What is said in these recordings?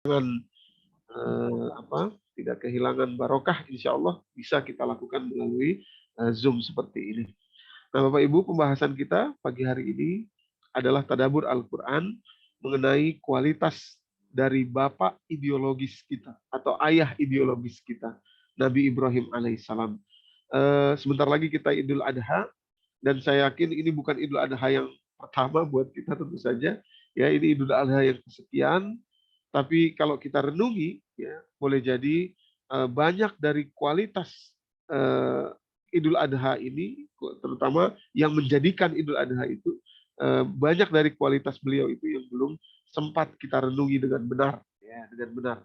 Dengan tidak kehilangan barokah, insya Allah bisa kita lakukan melalui Zoom seperti ini. Nah, Bapak Ibu, pembahasan kita pagi hari ini adalah tadabbur Al-Quran mengenai kualitas dari bapak ideologis kita atau ayah ideologis kita, Nabi Ibrahim alaihissalam. Sebentar lagi kita Idul Adha, dan saya yakin ini bukan Idul Adha yang pertama buat kita tentu saja. Ya, ini Idul Adha yang kesekian. Tapi kalau kita renungi, ya, boleh jadi banyak dari kualitas Idul Adha ini, terutama yang menjadikan Idul Adha itu, banyak dari kualitas beliau itu yang belum sempat kita renungi dengan benar, ya, dengan benar.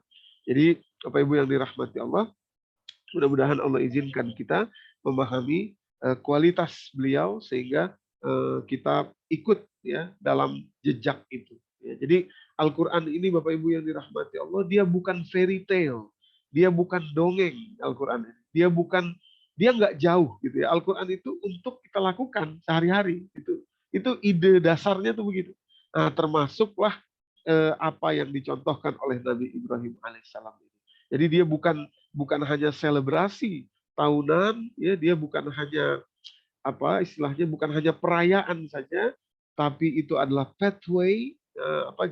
Jadi, Bapak Ibu yang dirahmati Allah, mudah-mudahan Allah izinkan kita memahami kualitas beliau sehingga kita ikut, ya, dalam jejak itu. Ya, jadi Al-Quran ini, Bapak Ibu yang dirahmati Allah, dia bukan fairy tale, dia bukan dongeng. Al-Quran ini, dia nggak jauh gitu ya. Al-Quran itu untuk kita lakukan sehari-hari. Itu ide dasarnya tuh begitu. Nah, termasuklah apa yang dicontohkan oleh Nabi Ibrahim alaihissalam ini. Jadi dia bukan hanya selebrasi tahunan, ya, dia bukan hanya istilahnya, bukan hanya perayaan saja, tapi itu adalah pathway,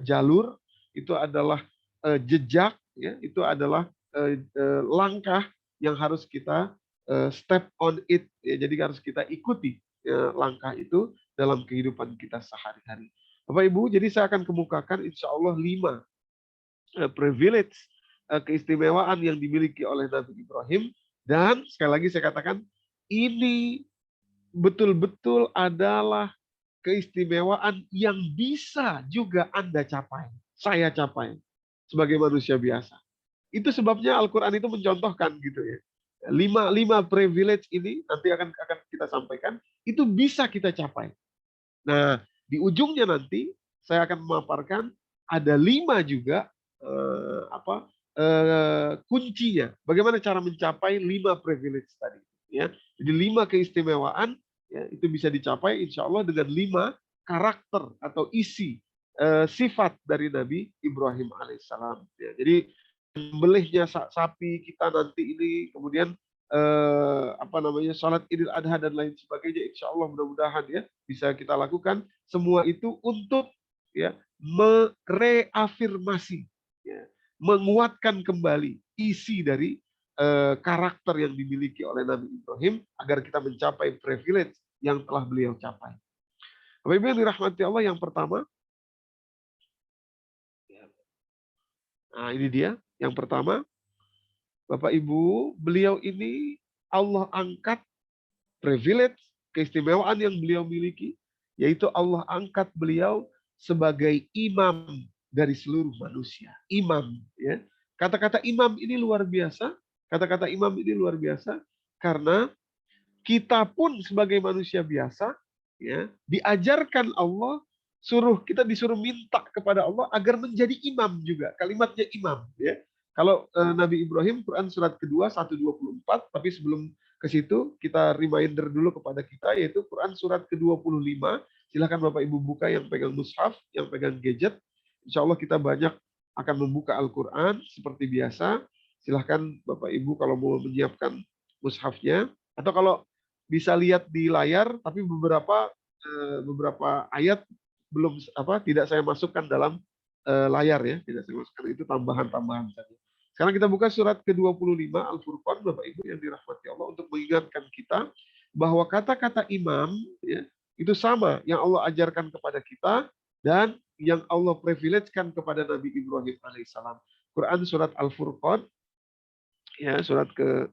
jalur, itu adalah jejak, ya, itu adalah langkah yang harus kita step on it, ya, jadi harus kita ikuti langkah itu dalam kehidupan kita sehari-hari. Bapak Ibu, jadi saya akan kemukakan insya Allah 5 privilege, keistimewaan yang dimiliki oleh Nabi Ibrahim, dan sekali lagi saya katakan ini betul-betul adalah keistimewaan yang bisa juga Anda capai, saya capai sebagai manusia biasa. Itu sebabnya Al-Quran itu mencontohkan gitu ya. Lima privilege ini nanti akan kita sampaikan, itu bisa kita capai. Nah, di ujungnya nanti saya akan memaparkan ada 5 juga kuncinya. Bagaimana cara mencapai 5 privilege tadi, ya. Jadi 5 keistimewaan, ya, itu bisa dicapai insya Allah dengan 5 karakter atau isi sifat dari Nabi Ibrahim alaihissalam. Ya, jadi membelihnya sapi kita nanti ini, kemudian sholat Idul Adha dan lain sebagainya, insya Allah mudah-mudahan ya bisa kita lakukan semua itu untuk, ya, mereafirmasi, ya, menguatkan kembali isi dari karakter yang dimiliki oleh Nabi Ibrahim agar kita mencapai privilege yang telah beliau capai. Bapak Ibu yang dirahmati Allah, yang pertama, nah ini dia, yang pertama, Bapak Ibu, beliau ini Allah angkat privilege, keistimewaan yang beliau miliki, yaitu Allah angkat beliau sebagai imam dari seluruh manusia. Imam, ya. Kata-kata imam ini luar biasa. Kata-kata imam ini luar biasa karena kita pun sebagai manusia biasa, ya, diajarkan Allah, kita disuruh minta kepada Allah agar menjadi imam juga. Kalimatnya imam, ya. Kalau Nabi Ibrahim, Quran surat kedua 124, tapi sebelum ke situ kita reminder dulu kepada kita, yaitu Quran surat ke-25. Silahkan Bapak Ibu buka yang pegang mushaf, yang pegang gadget. Insya Allah kita banyak akan membuka Al-Quran seperti biasa. Silahkan Bapak Ibu kalau mau menyiapkan mushafnya, atau kalau bisa lihat di layar, tapi beberapa ayat belum tidak saya masukkan dalam layar, ya, tidak saya masukkan, itu tambahan-tambahan saja. Sekarang kita buka surat ke-25 Al-Furqan, Bapak Ibu yang dirahmati Allah, untuk mengingatkan kita bahwa kata-kata imam, ya, itu sama yang Allah ajarkan kepada kita dan yang Allah privilegekan kepada Nabi Ibrahim alaihissalam. Quran surat Al-Furqan, ya, surat ke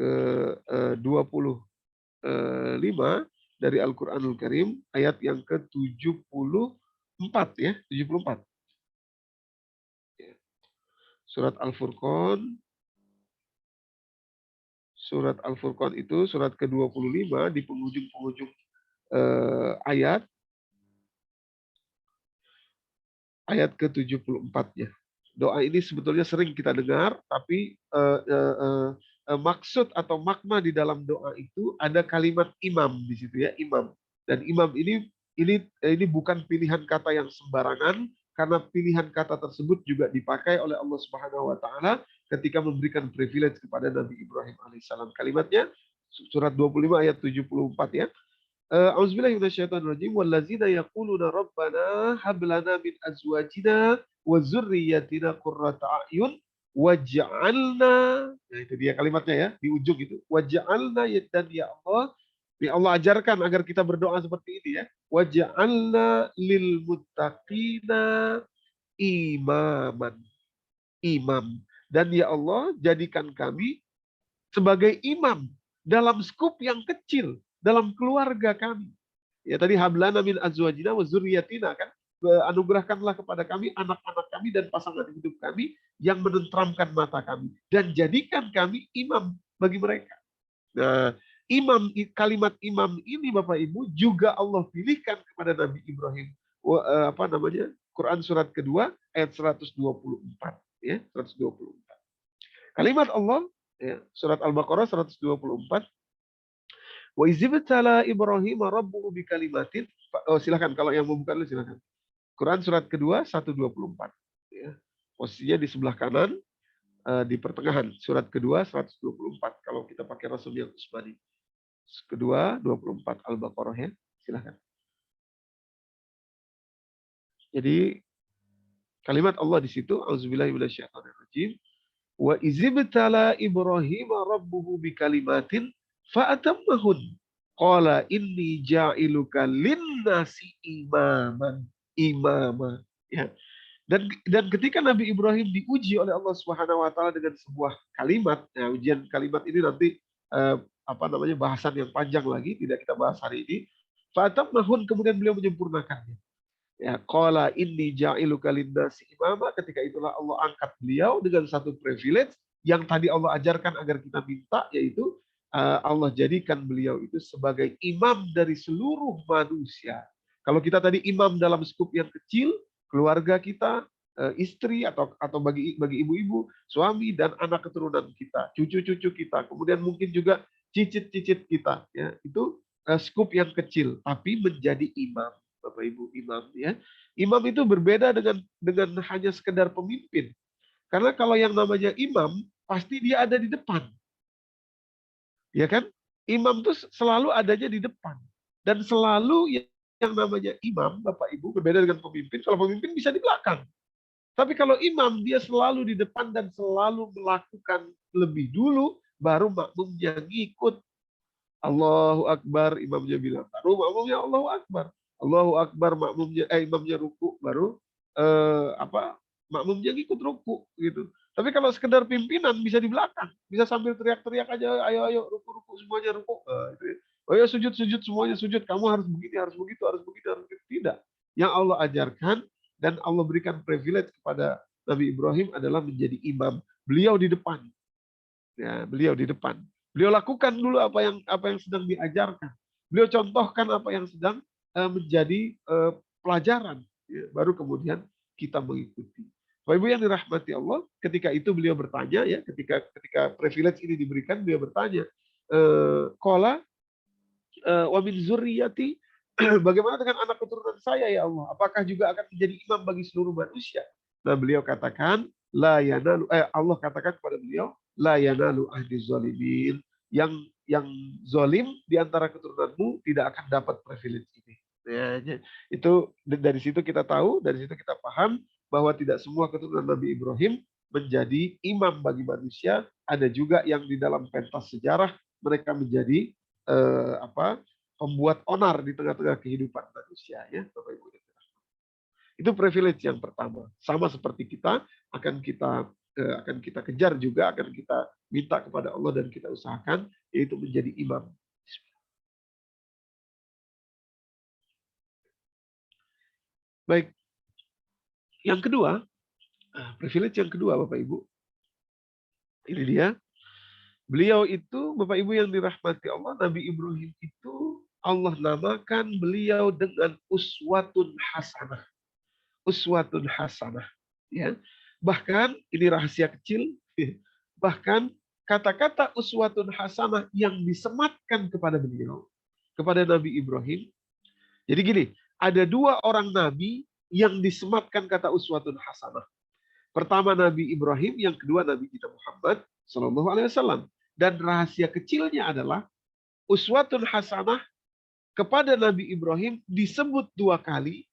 25 dari Al-Quranul Karim, ayat yang ke-74, ya, 74. Surat Al-Furqan, itu surat ke-25 di penghujung-penghujung ayat ke-74-nya. Doa ini sebetulnya sering kita dengar, tapi maksud atau makna di dalam doa itu ada kalimat imam di situ, ya, imam. Dan imam ini bukan pilihan kata yang sembarangan, karena pilihan kata tersebut juga dipakai oleh Allah Subhanahu wa taala ketika memberikan privilege kepada Nabi Ibrahim alaihissalam. Kalimatnya surat 25 ayat 74 ya. Auzubillahi minasyaitonirrajim wallazina yaquluna rabbana hab lana min azwajina wa dzurriyyatina qurrata a'yun waj'alna, nah itu dia kalimatnya ya di ujung itu, waj'alna, dan ya Allah, ya Allah ajarkan agar kita berdoa seperti ini ya, waj'alna lil muttaqina imaman, imam, dan ya Allah jadikan kami sebagai imam dalam skup yang kecil dalam keluarga kami. Ya tadi hablana min azwajina wa dzurriyyatina kan, anugerahkanlah kepada kami anak-anak kami dan pasangan hidup kami yang menenteramkan mata kami dan jadikan kami imam bagi mereka. Nah, imam, kalimat imam ini Bapak Ibu juga Allah pilihkan kepada Nabi Ibrahim. Apa namanya? Quran surat kedua ayat 124 ya, 124. Kalimat Allah ya, surat Al-Baqarah 124. Wa izibtala Ibrahim rabbuhu bikalimatin. Oh, silakan kalau yang membuka dulu silakan. Quran surat kedua 124 ya. Posisinya di sebelah kanan, di pertengahan surat kedua 124 kalau kita pakai Rasul yang Usmani. Kedua 24 Al-Baqarah ya. Silakan. Jadi kalimat Allah di situ auzubillahi minasyaitonirrajim wa izibtala Ibrahim rabbuhu bikalimatin fa'atammahun qala inni ja'iluka linnasi imama ya. Dan ketika Nabi Ibrahim diuji oleh Allah Subhanahu wa taala dengan sebuah kalimat, nah ujian kalimat ini nanti bahasan yang panjang lagi, tidak kita bahas hari ini. Fa'atammahun, kemudian beliau menyempurnakannya. Ya, qala inni ja'iluka linnasi imama, ketika itulah Allah angkat beliau dengan satu privilege yang tadi Allah ajarkan agar kita minta, yaitu Allah jadikan beliau itu sebagai imam dari seluruh manusia. Kalau kita tadi imam dalam skup yang kecil, keluarga kita, istri atau bagi ibu-ibu, suami dan anak keturunan kita, cucu-cucu kita, kemudian mungkin juga cicit-cicit kita, ya itu skup yang kecil, tapi menjadi imam. Bapak Ibu, imam ya. Imam itu berbeda dengan hanya sekedar pemimpin. Karena kalau yang namanya imam pasti dia ada di depan. Ya kan? Imam itu selalu adanya di depan. Dan selalu yang namanya imam, Bapak Ibu, berbeda dengan pemimpin. Kalau pemimpin bisa di belakang. Tapi kalau imam dia selalu di depan dan selalu melakukan lebih dulu, baru makmumnya ngikut. Allahu Akbar, imamnya bilang, baru makmumnya Allahu Akbar. Allahu Akbar, imamnya ruku, baru makmumnya ngikut ruku gitu. Tapi kalau sekedar pimpinan bisa di belakang, bisa sambil teriak-teriak aja, ayo ruku semuanya ruku. Gitu ya. Oh ya sujud semuanya sujud, kamu harus begini, harus begitu, harus begitu. Tidak. Yang Allah ajarkan dan Allah berikan privilege kepada Nabi Ibrahim adalah menjadi imam. Beliau di depan. Ya, beliau di depan. Beliau lakukan dulu apa yang sedang diajarkan. Beliau contohkan apa yang sedang menjadi pelajaran, ya, baru kemudian kita mengikuti. Bapak Ibu yang dirahmati Allah, ketika itu beliau bertanya, ya, ketika privilege ini diberikan, beliau bertanya, qala wa min zurriyati, bagaimana dengan anak keturunan saya ya Allah? Apakah juga akan menjadi imam bagi seluruh manusia? Nah, beliau katakan, Allah katakan kepada beliau, la yanalu ahdi zalimin, yang zalim di antara keturunanmu tidak akan dapat privilege ini. Ya, itu dari situ kita tahu, dari situ kita paham bahwa tidak semua keturunan Nabi Ibrahim menjadi imam bagi manusia. Ada juga yang di dalam pentas sejarah mereka menjadi pembuat onar di tengah-tengah kehidupan manusia, ya Bapak Ibu. Itu privilege yang pertama. Sama seperti kita akan kita kejar juga, akan kita minta kepada Allah dan kita usahakan, yaitu menjadi imam. Baik. Yang kedua, privilege yang kedua Bapak Ibu. Ini dia. Beliau itu, Bapak Ibu yang dirahmati Allah, Nabi Ibrahim itu Allah namakan beliau dengan uswatun hasanah. Uswatun hasanah. Ya. Bahkan, ini rahasia kecil, bahkan kata-kata uswatun hasanah yang disematkan kepada beliau, kepada Nabi Ibrahim. Jadi gini, ada dua orang Nabi yang disematkan kata uswatun hasanah. Pertama Nabi Ibrahim, yang kedua Nabi kita Muhammad Shallallahu Alaihi Wasallam. Dan rahasia kecilnya adalah uswatun hasanah kepada Nabi Ibrahim disebut dua kali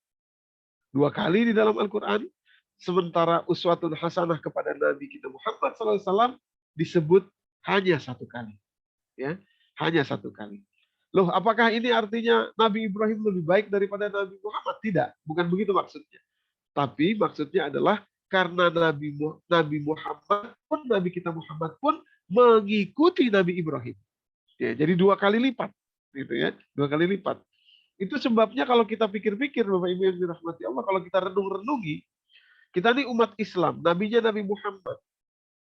di dalam Al-Quran. Sementara uswatun hasanah kepada Nabi kita Muhammad Shallallahu Alaihi Wasallam disebut hanya satu kali. Ya, hanya satu kali. Loh, apakah ini artinya Nabi Ibrahim lebih baik daripada Nabi Muhammad? Tidak, bukan begitu maksudnya. Tapi maksudnya adalah karena Nabi Muhammad pun, Nabi kita Muhammad pun mengikuti Nabi Ibrahim. Ya, jadi dua kali lipat, gitu ya, dua kali lipat. Itu sebabnya kalau kita pikir-pikir, Bapak Ibu yang dirahmati Allah, kalau kita renung-renungi, kita ini umat Islam, nabinya Nabi Muhammad.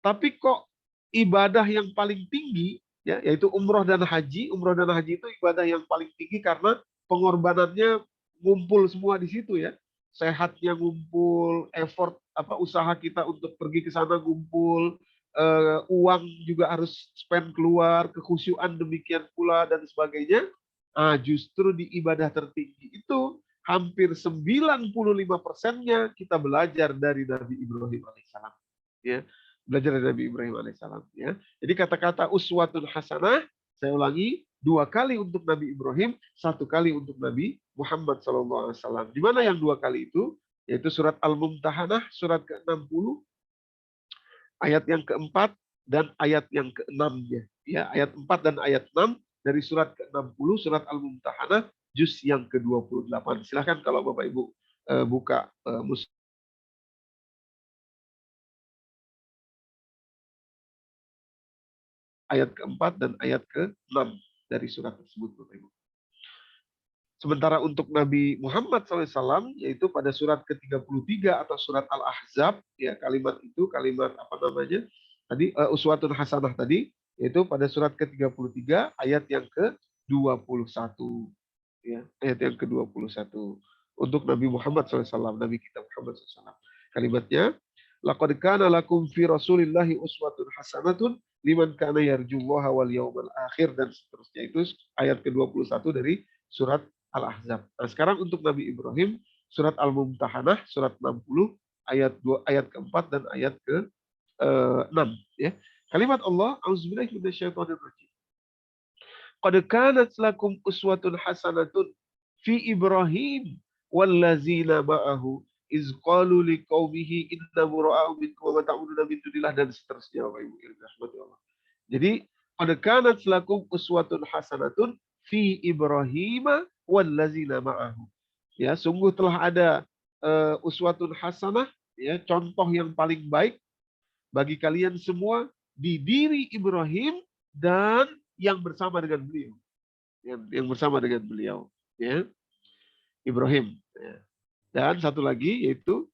Tapi kok ibadah yang paling tinggi, ya, yaitu umroh dan haji. Umroh dan haji itu ibadah yang paling tinggi karena pengorbanannya ngumpul semua di situ, ya. Sehatnya ngumpul, effort usaha kita untuk pergi ke sana ngumpul, uang juga harus spend keluar, kekhusyuan demikian pula dan sebagainya. Nah, justru di ibadah tertinggi itu hampir 95%-nya kita belajar dari Nabi Ibrahim alaihissalam. Ya, belajar dari Nabi Ibrahim alaihissalam. Ya. Jadi kata-kata uswatun hasanah, saya ulangi, dua kali untuk Nabi Ibrahim, satu kali untuk Nabi Muhammad SAW. Di mana yang dua kali itu? Yaitu surat Al-Mumtahanah, surat ke-60, ayat yang keempat dan ayat yang ke-6-nya. Ya, ayat 4 dan ayat 6 dari surat ke-60, surat Al-Mumtahanah, juz yang ke-28. Silahkan kalau Bapak Ibu buka ayat ke-4 dan ayat ke-6 dari surat tersebut, Bapak Ibu. Sementara untuk Nabi Muhammad SAW, yaitu pada surat ke-33 atau surat Al-Ahzab, ya, kalimat itu, kalimat apa namanya, tadi uswatun hasanah tadi, yaitu pada surat ke-33 ayat yang ke-21. Ya, ayat yang ke-21. Untuk Nabi Muhammad SAW, Nabi kita Muhammad SAW. Kalimatnya, laqad kana lakum fi Rasulillahi uswatun hasanatun liman kana yarjullaha wal yawmal akhir, dan seterusnya. Itu ayat ke-21 dari surat Al-Ahzab. Nah, sekarang untuk Nabi Ibrahim, surat Al-Mumtahanah, surat 60, ayat 2, ayat ke-4 dan ayat ke-6. Ya. Kalimat Allah, auzubillahi minasyaitonirrajim. Qad kanat lakum uswatun hasanatun fi Ibrahim wallazina ma'ahu iz qalu liqaumihi inna bura'u minkum wa ma ta'buduna min dunillah, dan seterusnya, Bapak Ibu yang dirahmati Allah. Jadi, qad kanat lakum uswatun hasanatun fi Ibrahim wallazina ma'ahu. Ya, sungguh telah ada uswatun hasanah, ya, contoh yang paling baik bagi kalian semua di diri Ibrahim dan yang bersama dengan beliau. Yang bersama dengan beliau, ya. Ibrahim. Ya. Dan satu lagi yaitu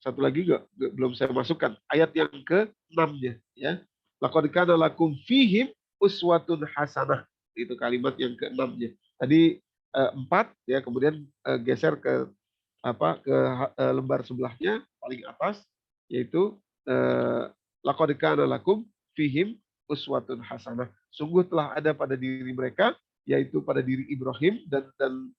satu lagi belum saya masukkan, ayat yang ke-6-nya, ya. Laqad kana lakum fihim uswatun hasanah. Itu kalimat yang ke-6-nya. Tadi 4, ya, kemudian geser ke lembar sebelahnya paling atas, yaitu laqad kana lakum fihim uswatun hasanah. Sungguh telah ada pada diri mereka, yaitu pada diri Ibrahim dan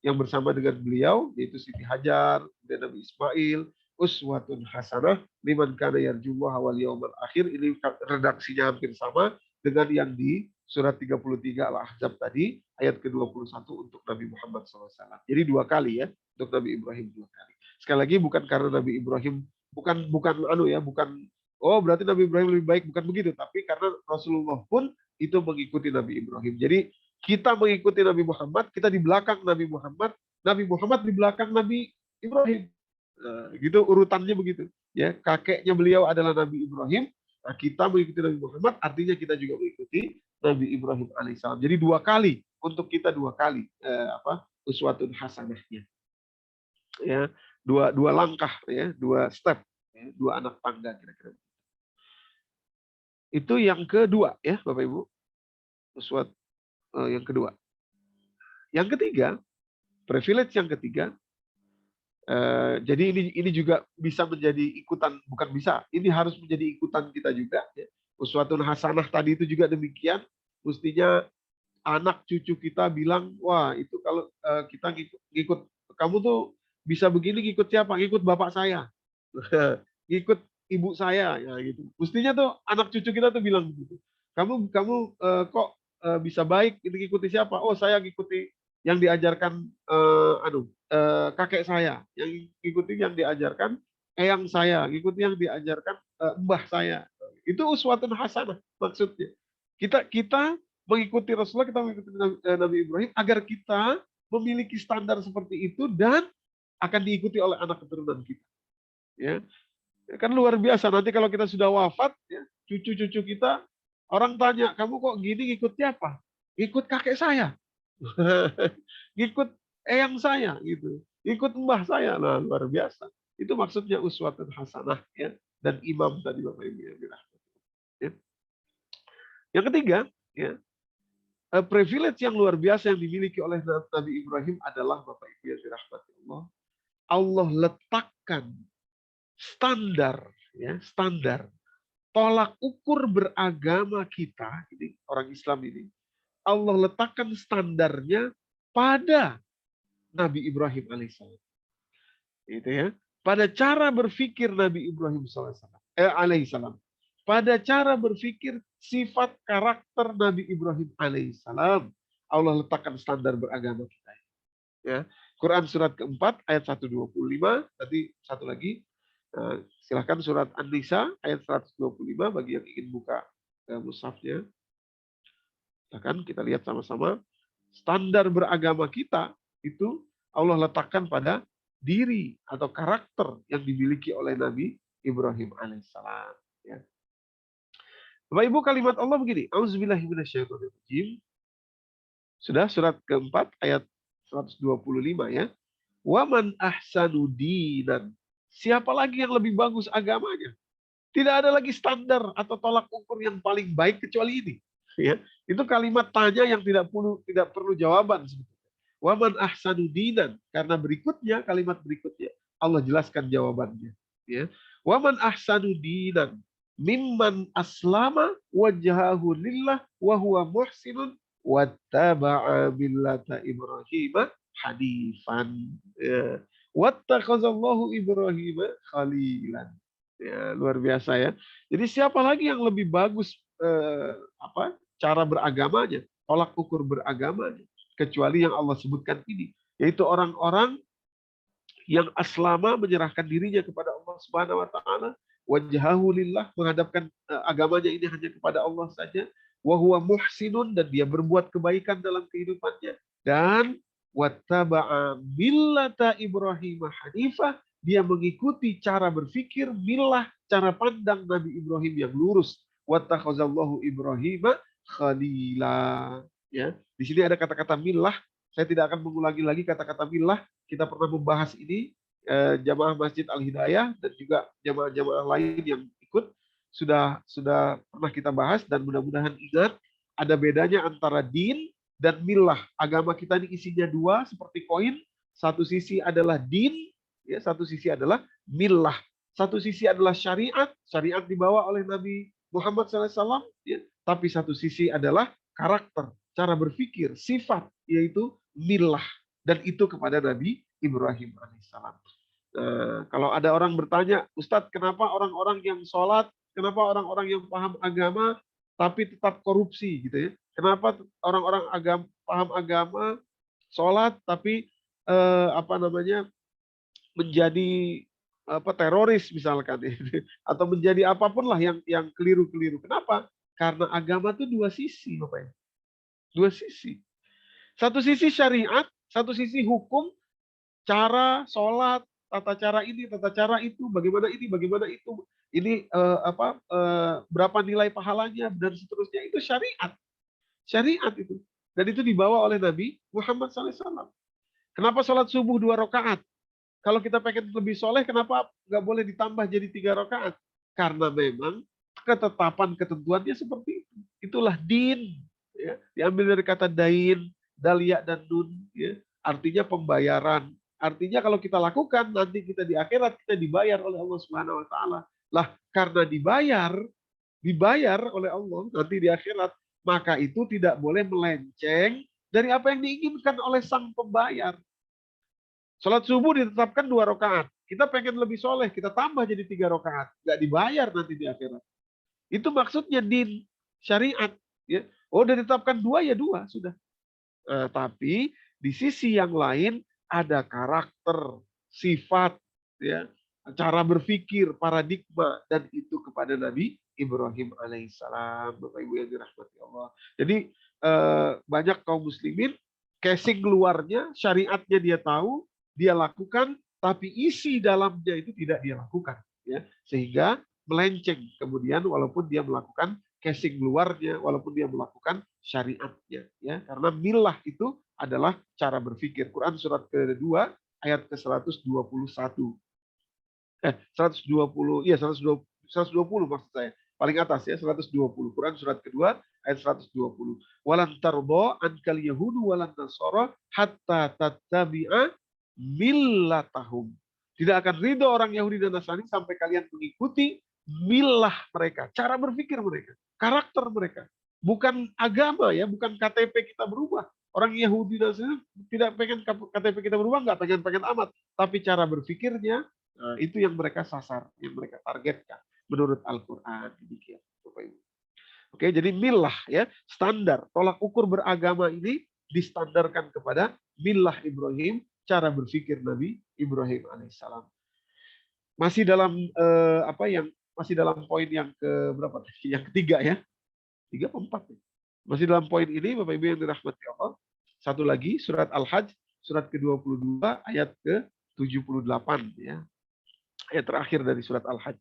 yang bersama dengan beliau, yaitu Siti Hajar dan Nabi Ismail, uswatun hasanah liman kana yarjullaha wal yawmal akhir. Ini redaksinya hampir sama dengan yang di surat 33 Al-Ahzab tadi, ayat ke-21 untuk Nabi Muhammad SAW. Jadi dua kali, ya, untuk Nabi Ibrahim dua kali. Sekali lagi, bukan karena Nabi Ibrahim bukan berarti Nabi Ibrahim lebih baik, bukan begitu, tapi karena Rasulullah pun itu mengikuti Nabi Ibrahim. Jadi kita mengikuti Nabi Muhammad, kita di belakang Nabi Muhammad di belakang Nabi Ibrahim. Nah, gitu urutannya begitu. Ya, kakeknya beliau adalah Nabi Ibrahim. Nah, kita mengikuti Nabi Muhammad, artinya kita juga mengikuti Nabi Ibrahim alaihissalam. Jadi dua kali, untuk kita dua kali uswatun hasanahnya. Ya, dua langkah, ya, dua step, ya, dua anak tangga kira-kira. Itu yang kedua, ya, Bapak Ibu. Uswat yang kedua. Yang ketiga, privilege yang ketiga. Jadi ini juga bisa menjadi ikutan, bukan bisa, ini harus menjadi ikutan kita juga. Ya. Uswatun hasanah tadi itu juga demikian. Mestinya anak cucu kita bilang, wah itu kalau kita ngikut kamu tuh bisa begini ngikut siapa? Ngikut bapak saya. Ngikut ibu saya ya gitu. Mestinya tuh anak cucu kita tuh bilang begitu. Kamu kok bisa baik itu ngikuti siapa? Oh, saya ngikuti yang diajarkan kakek saya, yang ngikuti yang diajarkan eyang saya, ngikuti yang diajarkan mbah saya. Itu uswatun hasanah maksudnya. Kita mengikuti Rasulullah, kita mengikuti Nabi Ibrahim agar kita memiliki standar seperti itu dan akan diikuti oleh anak keturunan kita. Ya, kan luar biasa. Nanti kalau kita sudah wafat, ya, cucu-cucu kita, orang tanya, kamu kok gini ngikut siapa? Ikut kakek saya, ngikut eyang saya, gitu, ikut mbah saya. Nah, luar biasa. Itu maksudnya uswatun hasanah, ya, dan imam tadi Bapak Ibu yang dirahmati. Ya. Yang ketiga, ya, privilege yang luar biasa yang dimiliki oleh Nabi Ibrahim adalah Bapak Ibu yang dirahmati Allah. Allah letakkan standar, ya, standar tolak ukur beragama kita, ini orang Islam ini, Allah letakkan standarnya pada Nabi Ibrahim alaihissalam. Itu ya, pada cara berpikir Nabi Ibrahim alaihissalam, pada cara berpikir sifat karakter Nabi Ibrahim alaihissalam, Allah letakkan standar beragama kita. Ya, Quran surat keempat ayat 125. Tadi satu lagi, silahkan surat An-Nisa ayat 125 bagi yang ingin buka mushafnya. Silahkan kita lihat sama-sama. Standar beragama kita itu Allah letakkan pada diri atau karakter yang dimiliki oleh Nabi Ibrahim alaihissalam. Ya. Bapak Ibu, kalimat Allah begini. Auzubillahiminasyaitonirrajim. Sudah surat keempat ayat 125 ya. Waman ahsanu dinan. Siapa lagi yang lebih bagus agamanya? Tidak ada lagi standar atau tolak ukur yang paling baik kecuali ini. Ya, itu kalimat tanya yang tidak perlu jawaban sebetulnya. Waman ahsanu dinan, karena berikutnya kalimat berikutnya Allah jelaskan jawabannya. Ya. Waman ahsanu dinan mimman aslama wajhahu lillah wa huwa muhsinun wattaba'a millata Ibrahim hanifan. Ya. Wattakhazallahu Ibrahim khalilan. Ya, luar biasa ya. Jadi siapa lagi yang lebih bagus cara beragamanya, tolak ukur beragamanya, kecuali yang Allah sebutkan ini, yaitu orang-orang yang aslama menyerahkan dirinya kepada Allah Subhanahu wa taala, wajhahu lillah, menghadapkan agamanya ini hanya kepada Allah saja, wa huwa muhsinun, dan dia berbuat kebaikan dalam kehidupannya, dan wattaba'a millata Ibrahim hanifah, dia mengikuti cara berpikir, milah, cara pandang Nabi Ibrahim yang lurus. Wattakhazallahu Ibrahim khalila. Ya, di sini ada kata-kata milah. Saya tidak akan mengulangi lagi kata-kata milah. Kita pernah membahas ini, jamaah Masjid Al-Hidayah dan juga jamaah-jamaah lain yang ikut sudah pernah kita bahas, dan mudah-mudahan ingat ada bedanya antara din dan milah. Agama kita ini isinya dua seperti koin. Satu sisi adalah din, ya, satu sisi adalah milah. Satu sisi adalah syariat, syariat dibawa oleh Nabi Muhammad SAW, ya, tapi satu sisi adalah karakter, cara berpikir, sifat, yaitu milah, dan itu kepada Nabi Ibrahim alaihissalam. Kalau ada orang bertanya, Ustadz, kenapa orang-orang yang sholat, kenapa orang-orang yang paham agama tapi tetap korupsi, gitu ya? Kenapa orang-orang paham agama, sholat tapi menjadi teroris misalkan, atau menjadi apapun lah yang keliru-keliru. Kenapa? Karena agama itu dua sisi, Bapak. Dua sisi. Satu sisi syariat, satu sisi hukum, cara sholat, tata cara ini, tata cara itu, bagaimana ini, bagaimana itu, ini berapa nilai pahalanya dan seterusnya, itu syariat. Syariat itu. Dan itu dibawa oleh Nabi Muhammad SAW. Kenapa sholat subuh 2 rakaat? Kalau kita pengen lebih soleh, kenapa nggak boleh ditambah jadi 3 rakaat? Karena memang ketetapan ketentuannya seperti itu. Itulah din. Ya. Diambil dari kata dain, dalia, dan nun. Ya. Artinya pembayaran. Artinya kalau kita lakukan, nanti kita di akhirat kita dibayar oleh Allah Subhanahu Wa Taala. Lah, karena dibayar oleh Allah nanti di akhirat, maka itu tidak boleh melenceng dari apa yang diinginkan oleh sang pembayar. Sholat subuh ditetapkan 2 rakaat. Kita pengen lebih soleh, kita tambah jadi 3 rakaat. Nggak dibayar nanti di akhirat. Itu maksudnya din, syariat. Ya. Oh, udah ditetapkan 2 ya 2 sudah. Tapi di sisi yang lain ada karakter, sifat, ya, cara berpikir, paradigma, dan itu kepada Nabi Ibrahim alaihissalam, Bapak Ibu yang dirahmati Allah. Jadi banyak kaum muslimin casing luarnya, syariatnya dia tahu, dia lakukan, tapi isi dalamnya itu tidak dia lakukan, ya, sehingga melenceng kemudian walaupun dia melakukan casing luarnya, walaupun dia melakukan syariatnya, ya, karena milah itu adalah cara berpikir. Quran surat kedua ayat ke-121. 120, iya 120 maksud saya. Paling atas ya, 120. Quran surat kedua ayat 120. Walan tarbo ankal yahudu walan nasara hatta tattabi'a millatahum. Tidak akan ridho orang Yahudi dan Nasrani sampai kalian mengikuti milah mereka, cara berpikir mereka, karakter mereka. Bukan agama ya, bukan KTP kita berubah. Orang Yahudi dan Nasrani tidak pengen KTP kita berubah, nggak pengen amat. Tapi cara berpikirnya, itu yang mereka sasar, yang mereka targetkan menurut Al-Quran. Demikian, Bapak Ibu. Oke, jadi milah ya, standar tolak ukur beragama ini distandarkan kepada milah Ibrahim, cara berpikir Nabi Ibrahim alaihissalam. Masih dalam masih dalam poin yang ke berapa? Yang ketiga ya, 3 atau 4 ya. Masih dalam poin ini Bapak Ibu yang dirahmati Allah. Satu lagi surat Al-Hajj surat ke-22 ayat ke-78 ya. Ayat terakhir dari surat Al-Hajj.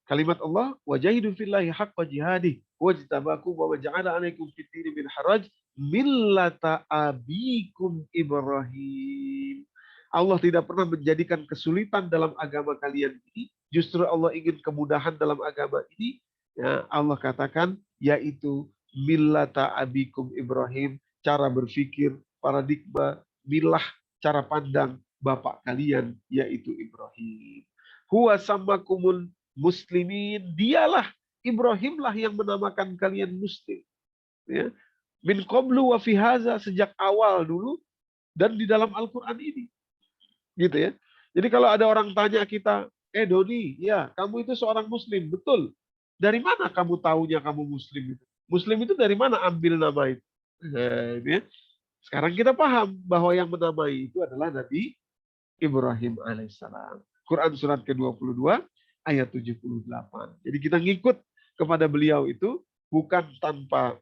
Kalimat Allah, wajahidu fillahi haqqa jihadih wajtabakum wa ja'ala 'alaikum fid-dini min haraj millata abikum Ibrahim. Allah tidak pernah menjadikan kesulitan dalam agama kalian ini, justru Allah ingin kemudahan dalam agama ini. Ya, Allah katakan yaitu millata abikum Ibrahim, cara berpikir, paradigma, milah, cara pandang bapak kalian yaitu Ibrahim. Huwa sammakumul muslimin, dialah Ibrahimlah yang menamakan kalian muslim, ya, min qablu wa fi haza, sejak awal dulu dan di dalam Al-Qur'an ini, gitu ya. Jadi kalau ada orang tanya kita, Doni, ya kamu itu seorang muslim, betul, dari mana kamu tahunya kamu muslim itu? Muslim itu dari mana ambil nama itu? Nah, ini ya. Sekarang kita paham bahwa yang menamai itu adalah Nabi Ibrahim alaihissalam. Quran surat ke-22 ayat 78. Jadi kita ngikut kepada beliau itu bukan tanpa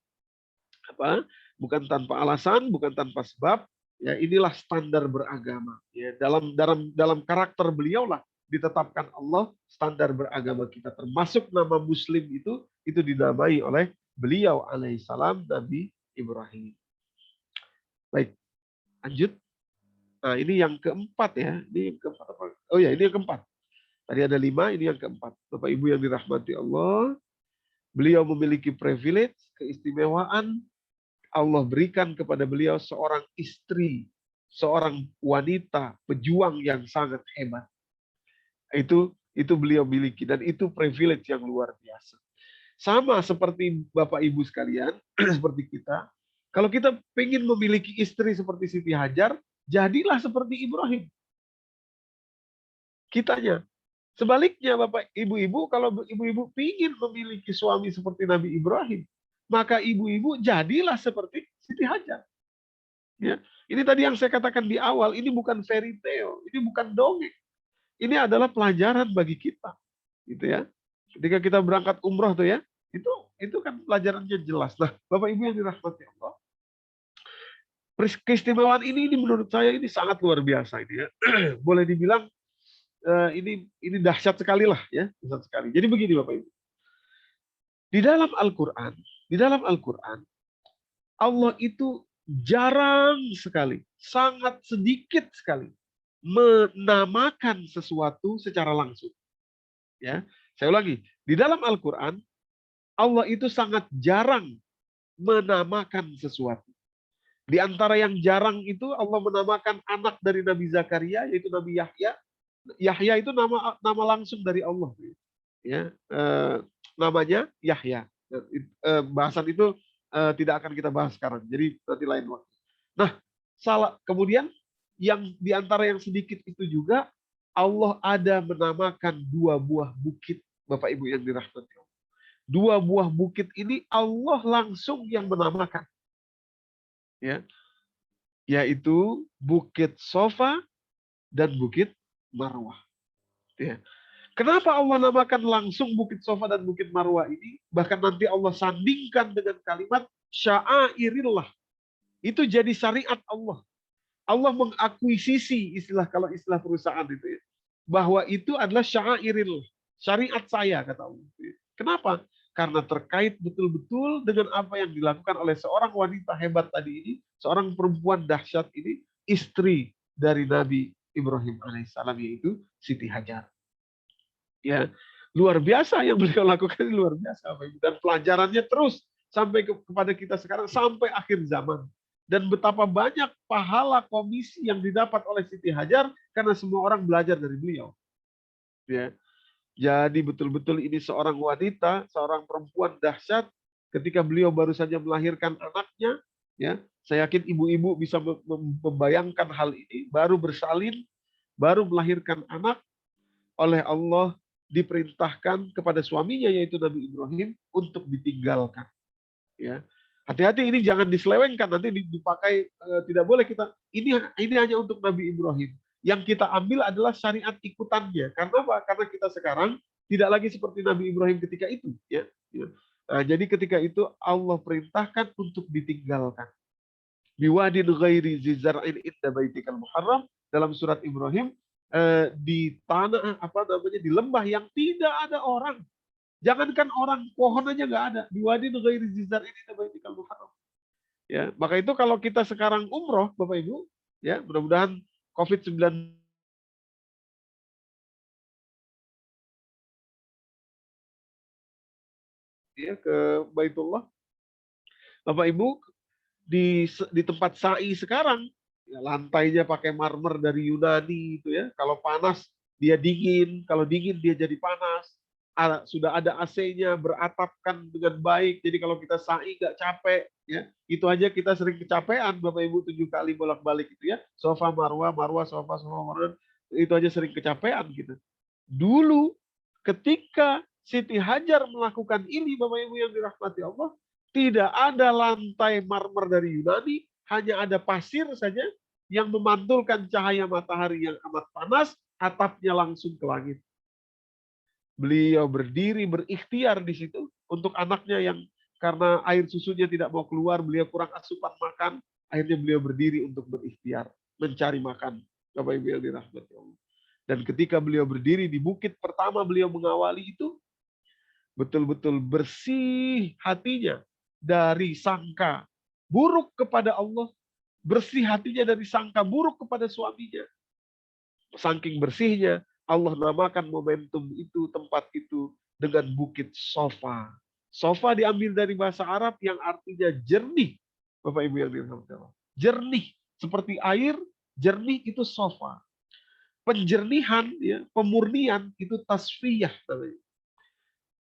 bukan tanpa alasan, bukan tanpa sebab. Ya, inilah standar beragama. Ya, dalam karakter beliau lah ditetapkan Allah standar beragama kita. Termasuk nama Muslim itu dinamai oleh beliau alaihissalam Nabi Ibrahim. Baik, lanjut. Nah, ini yang keempat ya. Ini yang keempat apa? Oh ya, ini yang keempat. Tadi ada 5, ini yang keempat. Bapak Ibu yang dirahmati Allah, beliau memiliki privilege, keistimewaan. Allah berikan kepada beliau seorang istri, seorang wanita, pejuang yang sangat hebat. Itu beliau miliki, dan itu privilege yang luar biasa. Sama seperti Bapak Ibu sekalian, seperti kita, kalau kita pengen memiliki istri seperti Siti Hajar, jadilah seperti Ibrahim. Kitanya. Sebaliknya Bapak Ibu-ibu, kalau ibu-ibu ingin memiliki suami seperti Nabi Ibrahim, maka ibu-ibu jadilah seperti Siti Hajar. Ya. Ini tadi yang saya katakan di awal, ini bukan fairy tale, ini bukan dongeng. Ini adalah pelajaran bagi kita. Gitu ya. Ketika kita berangkat umroh tuh ya, itu kan pelajarannya jelas. Nah, Bapak Ibu yang dirahmati Allah, keistimewaan ini menurut saya ini sangat luar biasa ini ya. Boleh dibilang ini dahsyat sekali lah ya, dahsyat sekali. Jadi begini Bapak Ibu. Di dalam Al-Qur'an Allah itu jarang sekali, sangat sedikit sekali menamakan sesuatu secara langsung. Ya, saya ulangi, di dalam Al-Qur'an Allah itu sangat jarang menamakan sesuatu. Di antara yang jarang itu Allah menamakan anak dari Nabi Zakaria yaitu Nabi Yahya. Yahya itu nama langsung dari Allah. Ya, namanya Yahya. Bahasan itu tidak akan kita bahas sekarang. Jadi nanti lain waktu. Nah, kemudian yang di antara yang sedikit itu juga Allah ada menamakan 2 buah bukit, Bapak Ibu yang dirahmati Allah. 2 buah bukit ini Allah langsung yang menamakan, ya, yaitu Bukit Sofa dan Bukit Marwah. Ya. Kenapa Allah namakan langsung Bukit Sofa dan Bukit Marwah ini? Bahkan nanti Allah sandingkan dengan kalimat sya'airillah. Itu jadi syariat Allah. Allah mengakuisisi kalau istilah perusahaan itu ya. Bahwa itu adalah sya'airillah. Syariat saya, kata Allah. Kenapa? Karena terkait betul-betul dengan apa yang dilakukan oleh seorang wanita hebat tadi ini, seorang perempuan dahsyat ini, istri dari Nabi Ibrahim alaihissalam, yaitu Siti Hajar. Ya, luar biasa yang beliau lakukan, luar biasa, dan pelajarannya terus sampai kepada kita sekarang sampai akhir zaman. Dan betapa banyak pahala komisi yang didapat oleh Siti Hajar karena semua orang belajar dari beliau. Ya. Jadi betul-betul ini seorang wanita, seorang perempuan dahsyat ketika beliau baru saja melahirkan anaknya, ya. Saya yakin ibu-ibu bisa membayangkan hal ini, baru bersalin, baru melahirkan anak, oleh Allah diperintahkan kepada suaminya yaitu Nabi Ibrahim untuk ditinggalkan. Ya. Hati-hati, ini jangan diselewengkan, nanti dipakai, tidak boleh kita. Ini hanya untuk Nabi Ibrahim. Yang kita ambil adalah syariat ikutannya. Karena apa? Karena kita sekarang tidak lagi seperti Nabi Ibrahim ketika itu. Ya. Nah, jadi ketika itu Allah perintahkan untuk ditinggalkan. Biwadin ghairi zizar'in inda baitikal muharram, dalam surat Ibrahim, di tanah di lembah yang tidak ada orang. Jangankan orang, pohon aja nggak ada. Biwadin ghairi zizar'in inda baitikal muharram. Ya, maka itu kalau kita sekarang umroh, Bapak Ibu, ya, mudah-mudahan COVID-19 ya ke Baitullah, Bapak Ibu, di tempat sa'i sekarang, ya, lantainya pakai marmer dari Yunani itu ya. Kalau panas dia dingin, kalau dingin dia jadi panas. Sudah ada AC-nya, beratapkan dengan baik. Jadi kalau kita sa'i nggak capek, ya. Itu aja kita sering kecapean, Bapak Ibu, 7 kali bolak-balik itu ya. Sofa Marwah, Marwah Sofa, Sofa Marwah. Itu aja sering kecapean gitu. Dulu ketika Siti Hajar melakukan ini, Bapak Ibu yang dirahmati Allah, tidak ada lantai marmer dari Yunani, hanya ada pasir saja yang memantulkan cahaya matahari yang amat panas, atapnya langsung ke langit. Beliau berdiri berikhtiar di situ untuk anaknya yang karena air susunya tidak mau keluar, beliau kurang asupan makan, akhirnya beliau berdiri untuk berikhtiar, mencari makan. Bapak Ibu yang dirahmati Allah. Dan ketika beliau berdiri di bukit pertama beliau mengawali itu, betul-betul bersih hatinya dari sangka buruk kepada Allah, bersih hatinya dari sangka buruk kepada suaminya. Saking bersihnya, Allah namakan momentum itu, tempat itu, dengan Bukit Sofa. Sofa diambil dari bahasa Arab yang artinya jernih. Bapak Ibu yang dirahmati Allah. Jernih, seperti air, jernih itu sofa. Penjernihan, ya, pemurnian itu tasfiyah.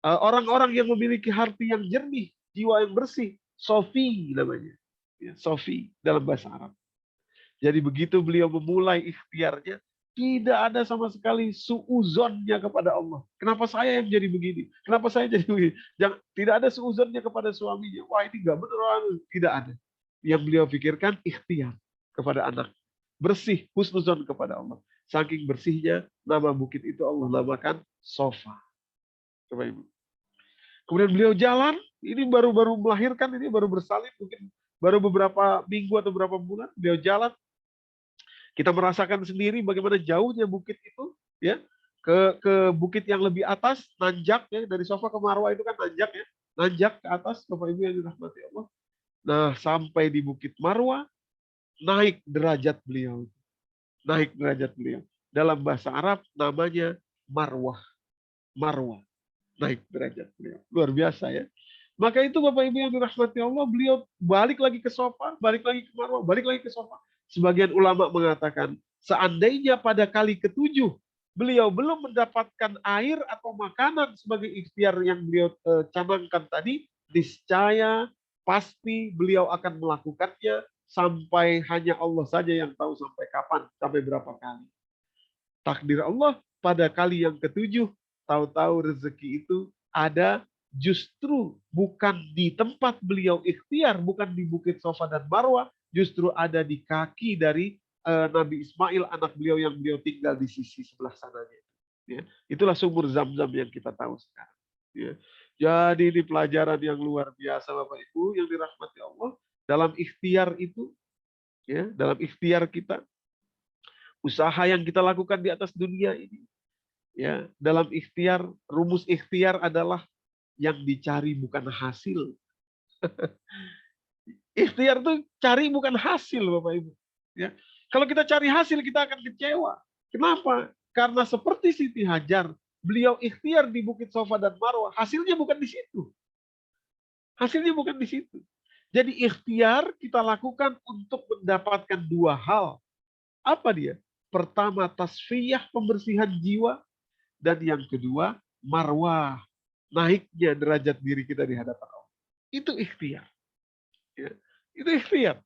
Orang-orang yang memiliki hati yang jernih, jiwa yang bersih, sofi namanya. Ya, sofi dalam bahasa Arab. Jadi begitu beliau memulai ikhtiarnya, tidak ada sama sekali suuzonnya kepada Allah. Kenapa saya yang jadi begini? Kenapa saya jadi begini? Tidak ada suuzonnya kepada suaminya. Wah, ini nggak benar. Tidak ada. Yang beliau pikirkan ikhtiar kepada anak. Bersih, husnuzon kepada Allah. Saking bersihnya, nama bukit itu Allah namakan Sofa. Coba Ibu. Kemudian beliau jalan, ini baru-baru melahirkan, ini baru bersalin, mungkin baru beberapa minggu atau beberapa bulan, beliau jalan. Kita merasakan sendiri bagaimana jauhnya bukit itu, ya, ke bukit yang lebih atas, nanjak ya, dari Sofa ke Marwah itu kan nanjak ya, nanjak ke atas, Bapak Ibu yang dirahmati Allah. Nah, sampai di Bukit Marwah, naik derajat beliau. Naik derajat beliau. Dalam bahasa Arab namanya Marwah. Marwah. Naik derajat beliau. Luar biasa ya. Maka itu Bapak Ibu yang dirahmati Allah, beliau balik lagi ke Sofa, balik lagi ke Marwah, balik lagi ke Sofa. Sebagian ulama mengatakan, seandainya pada kali ke-7 beliau belum mendapatkan air atau makanan sebagai ikhtiar yang beliau canangkan tadi, niscaya pasti beliau akan melakukannya sampai hanya Allah saja yang tahu sampai kapan, sampai berapa kali. Takdir Allah pada kali yang ketujuh, tahu-tahu rezeki itu ada justru bukan di tempat beliau ikhtiar, bukan di Bukit Safa dan Marwah, justru ada di kaki dari Nabi Ismail, anak beliau yang beliau tinggal di sisi sebelah sananya. Ya, itulah sumur Zam-Zam yang kita tahu sekarang. Ya. Jadi ini pelajaran yang luar biasa Bapak Ibu yang dirahmati Allah dalam ikhtiar itu, ya, dalam ikhtiar kita, usaha yang kita lakukan di atas dunia ini, ya, dalam ikhtiar, rumus ikhtiar adalah yang dicari bukan hasil. Ikhtiar tuh cari bukan hasil Bapak Ibu. Ya. Kalau kita cari hasil kita akan kecewa. Kenapa? Karena seperti Siti Hajar, beliau ikhtiar di Bukit Safa dan Marwah, hasilnya bukan di situ. Hasilnya bukan di situ. Jadi ikhtiar kita lakukan untuk mendapatkan dua hal. Apa dia? Pertama, tasfiyah, pembersihan jiwa. Dan yang kedua, marwah, naiknya derajat diri kita di hadapan Allah. Itu ikhtiar. Ya. Itu ikhtiar.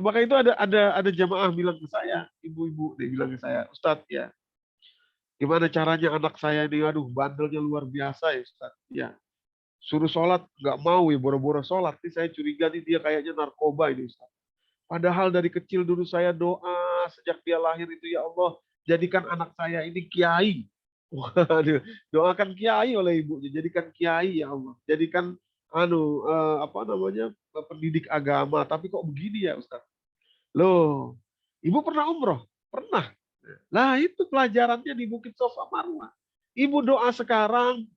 Maka itu ada jamaah bilang ke saya, ibu-ibu dia bilang ke saya, Ustadz ya, gimana caranya anak saya ini, aduh bandelnya luar biasa ya Ustadz. Ya, suruh sholat nggak mau ya, boro-boro sholat. Ini saya curiga nih dia kayaknya narkoba ini Ustadz. Padahal dari kecil dulu saya doa sejak dia lahir itu, ya Allah jadikan anak saya ini kiai. Waduh, doakan kiai oleh ibunya, jadikan kiai ya Allah, jadikan apa namanya, pendidik agama. Tapi kok begini ya Ustaz? Loh, ibu pernah umroh? Pernah. Nah itu pelajarannya di Bukit Safa Marwah. Ibu doa sekarang,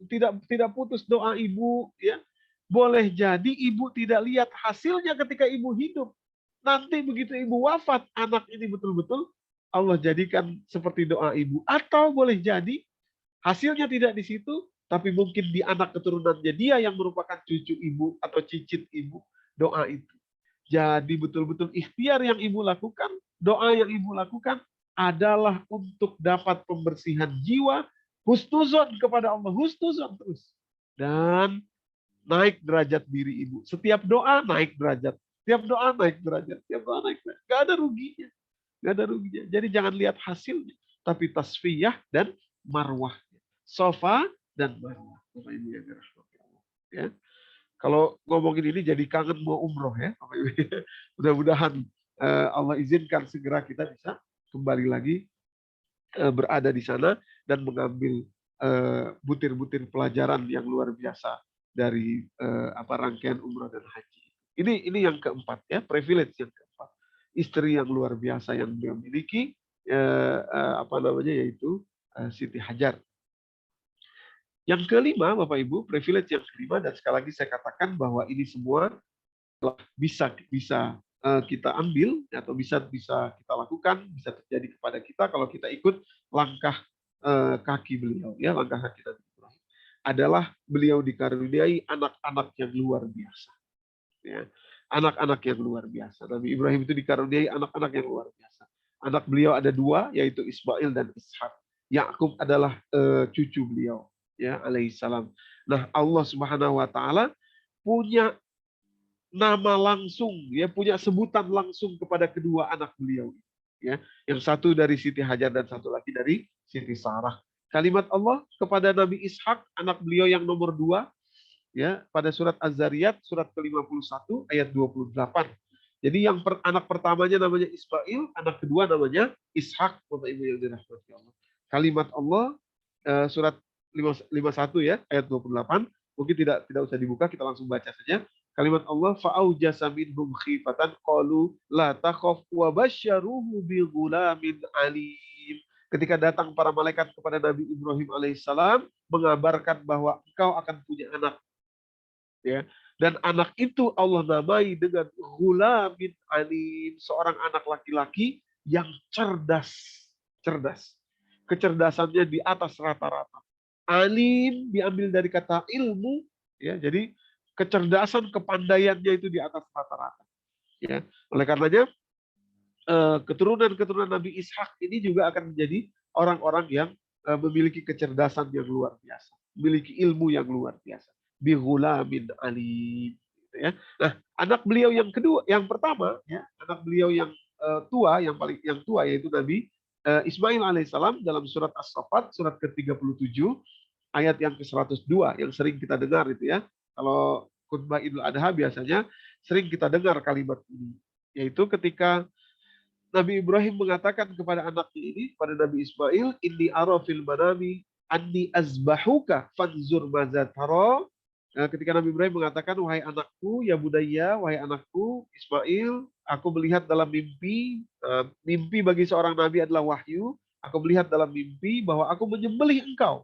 tidak putus doa ibu, ya. Boleh jadi ibu tidak lihat hasilnya ketika ibu hidup. Nanti begitu ibu wafat, anak ini betul-betul Allah jadikan seperti doa ibu. Atau boleh jadi hasilnya tidak di situ, tapi mungkin di anak keturunannya dia yang merupakan cucu ibu atau cicit ibu, doa itu. Jadi betul-betul ikhtiar yang ibu lakukan, doa yang ibu lakukan adalah untuk dapat pembersihan jiwa, husnuzon kepada Allah, husnuzon terus. Dan naik derajat diri ibu. Setiap doa naik derajat. Setiap doa naik derajat. Setiap doa naik derajat. Gak ada ruginya. Gak ada ruginya. Jadi jangan lihat hasilnya. Tapi tasfiyah dan marwah. Sofa dan marwah. Bapak Ibu yang dirahmati Allah. Ya. Kalau ngomongin ini jadi kangen mau umroh ya. Mudah-mudahan Allah izinkan segera kita bisa kembali lagi berada di sana dan mengambil butir-butir pelajaran yang luar biasa dari rangkaian umroh dan haji. Ini yang keempat ya, privilege yang keempat. Istri yang luar biasa yang beliau miliki, yaitu Siti Hajar. Yang kelima, Bapak Ibu, privilege yang kelima, dan sekali lagi saya katakan bahwa ini semua bisa kita ambil atau bisa kita lakukan, bisa terjadi kepada kita kalau kita ikut langkah kaki beliau, ya, langkah kaki Nabi Ibrahim adalah beliau dikaruniai anak-anak yang luar biasa, ya, anak-anak yang luar biasa. Nabi Ibrahim itu dikaruniai anak-anak yang luar biasa. Anak beliau ada dua, yaitu Ismail dan Ishak. Yakub adalah cucu beliau, ya, alaihissalam. Nah, Allah Subhanahu Wa Taala punya nama langsung, ya, punya sebutan langsung kepada kedua anak beliau, ya, yang satu dari Siti Hajar dan satu lagi dari Siti Sarah. Kalimat Allah kepada Nabi Ishak, anak beliau yang nomor 2, ya, pada surat Az-Zariyat surat ke-51 ayat 28. Jadi yang anak pertamanya namanya Ismail, anak kedua namanya Ishak, Bapak Ibu yang dirahmati Allah. Kalimat Allah surat 51 ya, ayat 28. Mungkin tidak usah dibuka, kita langsung baca saja. Kalimat Allah, fa'aujasa minhum khifatan qalu la takhaf wa basyaruhu bi ghulamin alim. Ketika datang para malaikat kepada Nabi Ibrahim alaihissalam mengabarkan bahwa engkau akan punya anak, ya. Dan anak itu Allah namai dengan ghulamin alim, seorang anak laki-laki yang cerdas. Cerdas. Kecerdasannya di atas rata-rata. Alim diambil dari kata ilmu, ya. Jadi kecerdasan, kepandaiannya itu di atas rata-rata. Ya. Oleh karenanya keturunan Nabi Ishak ini juga akan menjadi orang-orang yang memiliki kecerdasan yang luar biasa, memiliki ilmu yang luar biasa. Bihulamin alim. Ya. Nah, anak beliau yang kedua, yang pertama, ya, anak beliau yang tua, yang tua yaitu Nabi Ismail alaihissalam dalam surat As-Saffat surat ke-37 ayat yang ke-102 yang sering kita dengar itu ya. Kalau khutbah Idul Adha biasanya sering kita dengar kalimat ini, yaitu ketika Nabi Ibrahim mengatakan kepada anaknya ini, pada Nabi Ismail, inni ara fil manami anni azbahuka fanzur madza tara. Ketika Nabi Ibrahim mengatakan, wahai anakku, ya budaya, wahai anakku Ismail, aku melihat dalam mimpi, mimpi bagi seorang nabi adalah wahyu, aku melihat dalam mimpi bahwa aku menyembelih engkau.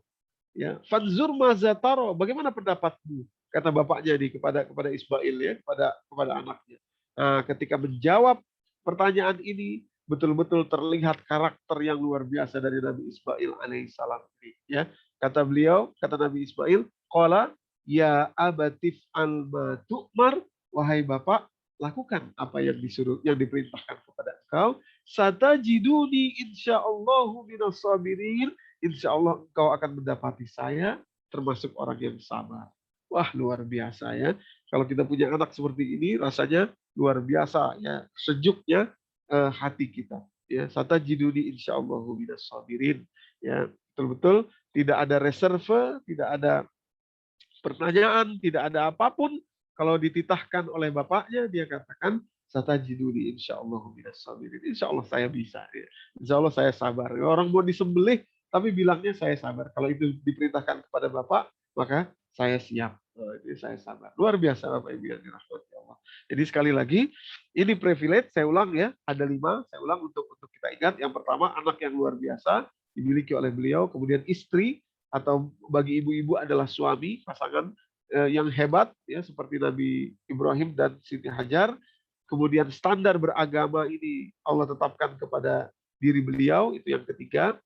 Ya, fanzur madza tara, bagaimana pendapatmu? Kata bapaknya ini kepada Ismail ya, kepada anaknya. Nah, ketika menjawab pertanyaan ini betul-betul terlihat karakter yang luar biasa dari Nabi Ismail alaihissalam ini. Ya, kata beliau, kata Nabi Ismail, qala ya abatif al tu'mar, wahai bapak, lakukan apa yang disuruh, yang diperintahkan kepada engkau. Satajiduni insyaallahu minas sabirin. Insya Allah engkau akan mendapati saya termasuk orang yang sabar. Wah, luar biasa ya. Kalau kita punya anak seperti ini, rasanya luar biasa ya, sejuknya hati kita. Ya, satajiduni insyaallahu minas sabirin. Ya, betul-betul tidak ada reserve, tidak ada pertanyaan, tidak ada apapun. Kalau dititahkan oleh bapaknya, dia katakan, satajiduni insyaallahu minas sabirin. Insya Allah saya bisa. Ya. Insya Allah saya sabar. Orang mau disembelih, tapi bilangnya saya sabar. Kalau itu diperintahkan kepada bapak, maka saya siap. Jadi saya sabar. Luar biasa Bapak Ibu yang dirahmati Allah. Jadi sekali lagi, ini privilege, saya ulang ya, ada 5, saya ulang untuk kita ingat. Yang pertama, anak yang luar biasa, dimiliki oleh beliau, kemudian istri, atau bagi ibu-ibu adalah suami, pasangan yang hebat, ya seperti Nabi Ibrahim dan Siti Hajar. Kemudian standar beragama ini Allah tetapkan kepada diri beliau, itu yang ketiga.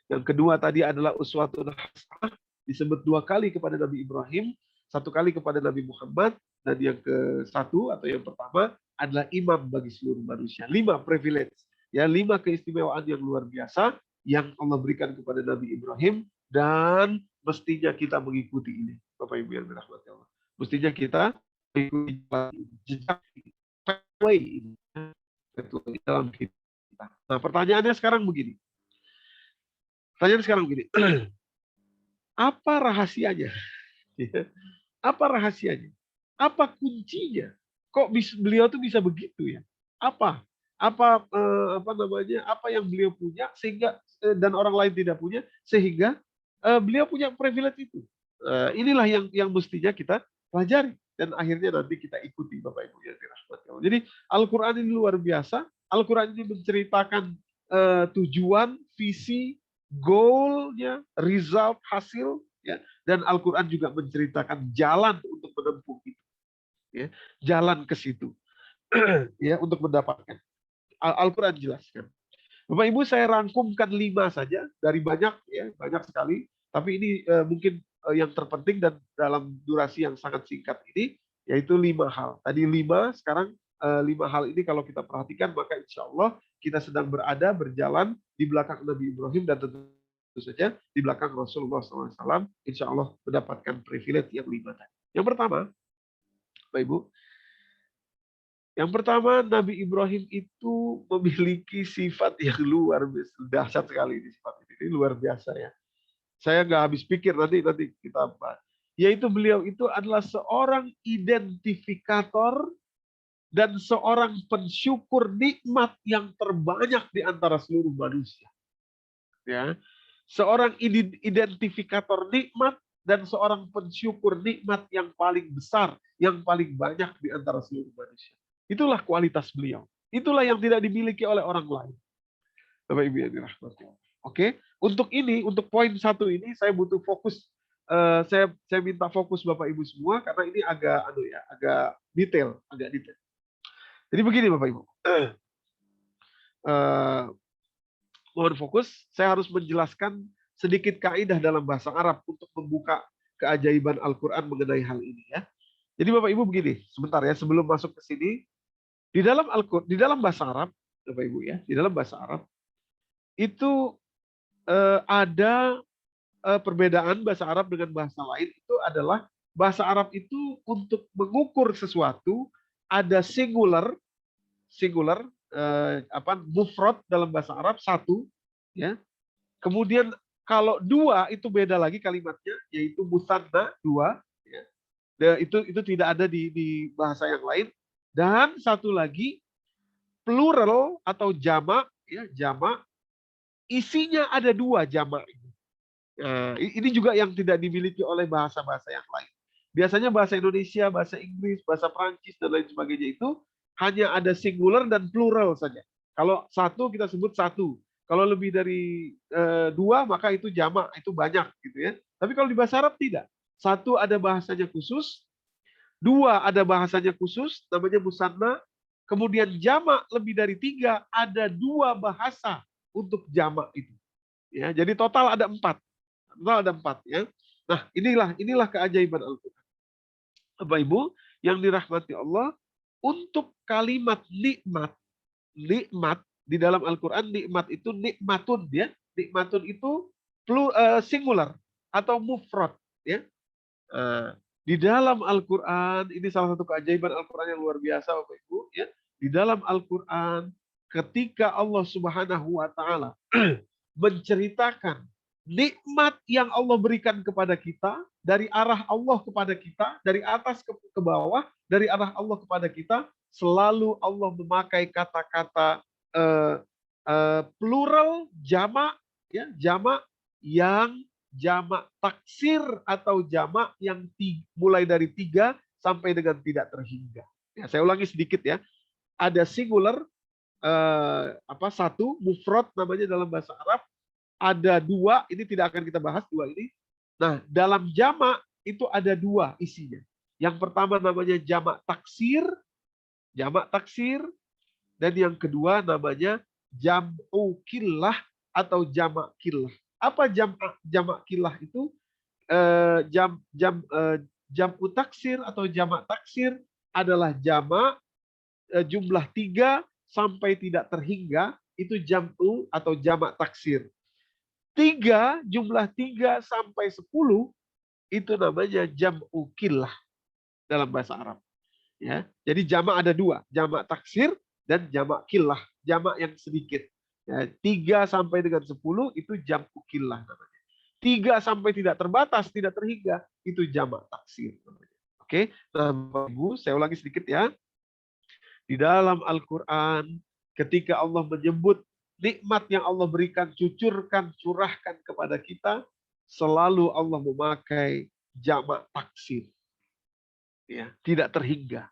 Yang kedua tadi adalah uswatun hasanah, disebut 2 kali kepada Nabi Ibrahim, 1 kali kepada Nabi Muhammad, dan yang ke-1 atau yang pertama adalah imam bagi seluruh manusia. 5 privilege, ya 5 keistimewaan yang luar biasa yang Allah berikan kepada Nabi Ibrahim, dan mestinya kita mengikuti ini, Bapak Ibu yang dirahmati Allah. Mestinya kita mengikuti jejak ini dalam kita. Nah, pertanyaannya sekarang begini. Apa rahasianya? Apa rahasianya? Apa kuncinya? Kok beliau tuh bisa begitu ya? Apa? Apa namanya? Apa yang beliau punya sehingga dan orang lain tidak punya sehingga beliau punya privilege itu? Inilah yang mestinya kita pelajari dan akhirnya nanti kita ikuti Bapak Ibu yang dirahmati Allah. Jadi Al-Qur'an ini luar biasa. Al-Qur'an ini menceritakan tujuan, visi, goalnya, result, hasil, ya. Dan Al-Quran juga menceritakan jalan untuk menempuh itu, ya. Jalan ke situ, ya, untuk mendapatkan. Al-Quran jelaskan. Bapak Ibu, saya rangkumkan 5 saja dari banyak, ya, banyak sekali. Tapi ini mungkin yang terpenting dan dalam durasi yang sangat singkat ini, yaitu 5 hal. Tadi 5, sekarang 5 hal ini kalau kita perhatikan, maka insya Allah kita sedang berjalan di belakang Nabi Ibrahim dan tentu saja di belakang Rasulullah SAW, insya Allah mendapatkan privilege yang 5 tadi. Yang pertama, Bapak Ibu, yang pertama, Nabi Ibrahim itu memiliki sifat yang luar biasa, dahsyat sekali ini sifat ini luar biasa ya. Saya nggak habis pikir nanti kita bahas. Yaitu beliau itu adalah seorang identifikator dan seorang pensyukur nikmat yang terbanyak di antara seluruh manusia. Ya, seorang identifikator nikmat dan seorang pensyukur nikmat yang paling besar, yang paling banyak di antara seluruh manusia. Itulah kualitas beliau. Itulah yang tidak dimiliki oleh orang lain. Bapak Ibu yang dirahmati. Oke, untuk ini, untuk poin 1 ini saya butuh fokus. Saya minta fokus Bapak Ibu semua karena ini agak detail. Jadi begini Bapak Ibu. Mohon fokus, saya harus menjelaskan sedikit kaidah dalam bahasa Arab untuk membuka keajaiban Al-Quran mengenai hal ini ya. Jadi Bapak Ibu begini, sebentar ya sebelum masuk ke sini, di dalam bahasa Arab, Bapak Ibu ya, di dalam bahasa Arab itu ada perbedaan bahasa Arab dengan bahasa lain itu adalah bahasa Arab itu untuk mengukur sesuatu ada singular, mufrad dalam bahasa Arab satu, ya. Kemudian kalau dua itu beda lagi kalimatnya, yaitu musanna dua, ya. Itu tidak ada di bahasa yang lain. Dan satu lagi plural atau jamak, ya, jamak isinya ada dua jamak. Nah, ini juga yang tidak dimiliki oleh bahasa-bahasa yang lain. Biasanya bahasa Indonesia, bahasa Inggris, bahasa Prancis dan lain sebagainya itu hanya ada singular dan plural saja. Kalau satu kita sebut satu. Kalau lebih dari dua maka itu jamak, itu banyak gitu ya. Tapi kalau di bahasa Arab tidak. Satu ada bahasanya khusus, dua ada bahasanya khusus, namanya musanna. Kemudian jamak lebih dari tiga, ada dua bahasa untuk jamak itu. Ya, jadi total ada empat. Total ada empat ya. Nah, inilah keajaiban Al-Quran. Bapak Ibu yang dirahmati Allah, untuk kalimat nikmat, nikmat di dalam Al-Quran, nikmat itu nikmatun ya. Nikmatun itu singular atau mufrad ya. Di dalam Al-Quran, ini salah satu keajaiban Al-Quran yang luar biasa Bapak Ibu ya. Di dalam Al-Quran, ketika Allah Subhanahu wa taala menceritakan nikmat yang Allah berikan kepada kita, dari arah Allah kepada kita, dari atas ke bawah, dari arah Allah kepada kita, selalu Allah memakai kata-kata plural, jamak, ya, jamak yang jamak taksir atau jamak yang mulai dari 3 sampai dengan tidak terhingga. Ya, saya ulangi sedikit ya. Ada singular, satu, mufrad namanya dalam bahasa Arab, ada dua, ini tidak akan kita bahas dua ini. Nah, dalam jamak itu ada dua isinya. Yang pertama namanya jamak taksir, dan yang kedua namanya jam'u killah atau jamak killah. Apa jamak killah itu? Jam'u taksir atau jamak taksir adalah jamak jumlah 3 sampai tidak terhingga, itu jam'u atau jamak taksir. 3, jumlah 3 sampai 10 itu namanya jam'u killah dalam bahasa Arab. Ya, jadi jamak ada dua, jamak taksir dan jamak killah, jamak yang sedikit. Ya, 3 sampai dengan 10 itu jam'u killah namanya. 3 sampai tidak terbatas, tidak terhingga, itu jamak taksir namanya. Oke, nah Bapak Ibu, saya ulangi sedikit ya. Di dalam Al-Quran, ketika Allah menyebut nikmat yang Allah berikan, cucurkan, curahkan kepada kita, selalu Allah memakai jamak taksir. Ya, tidak terhingga.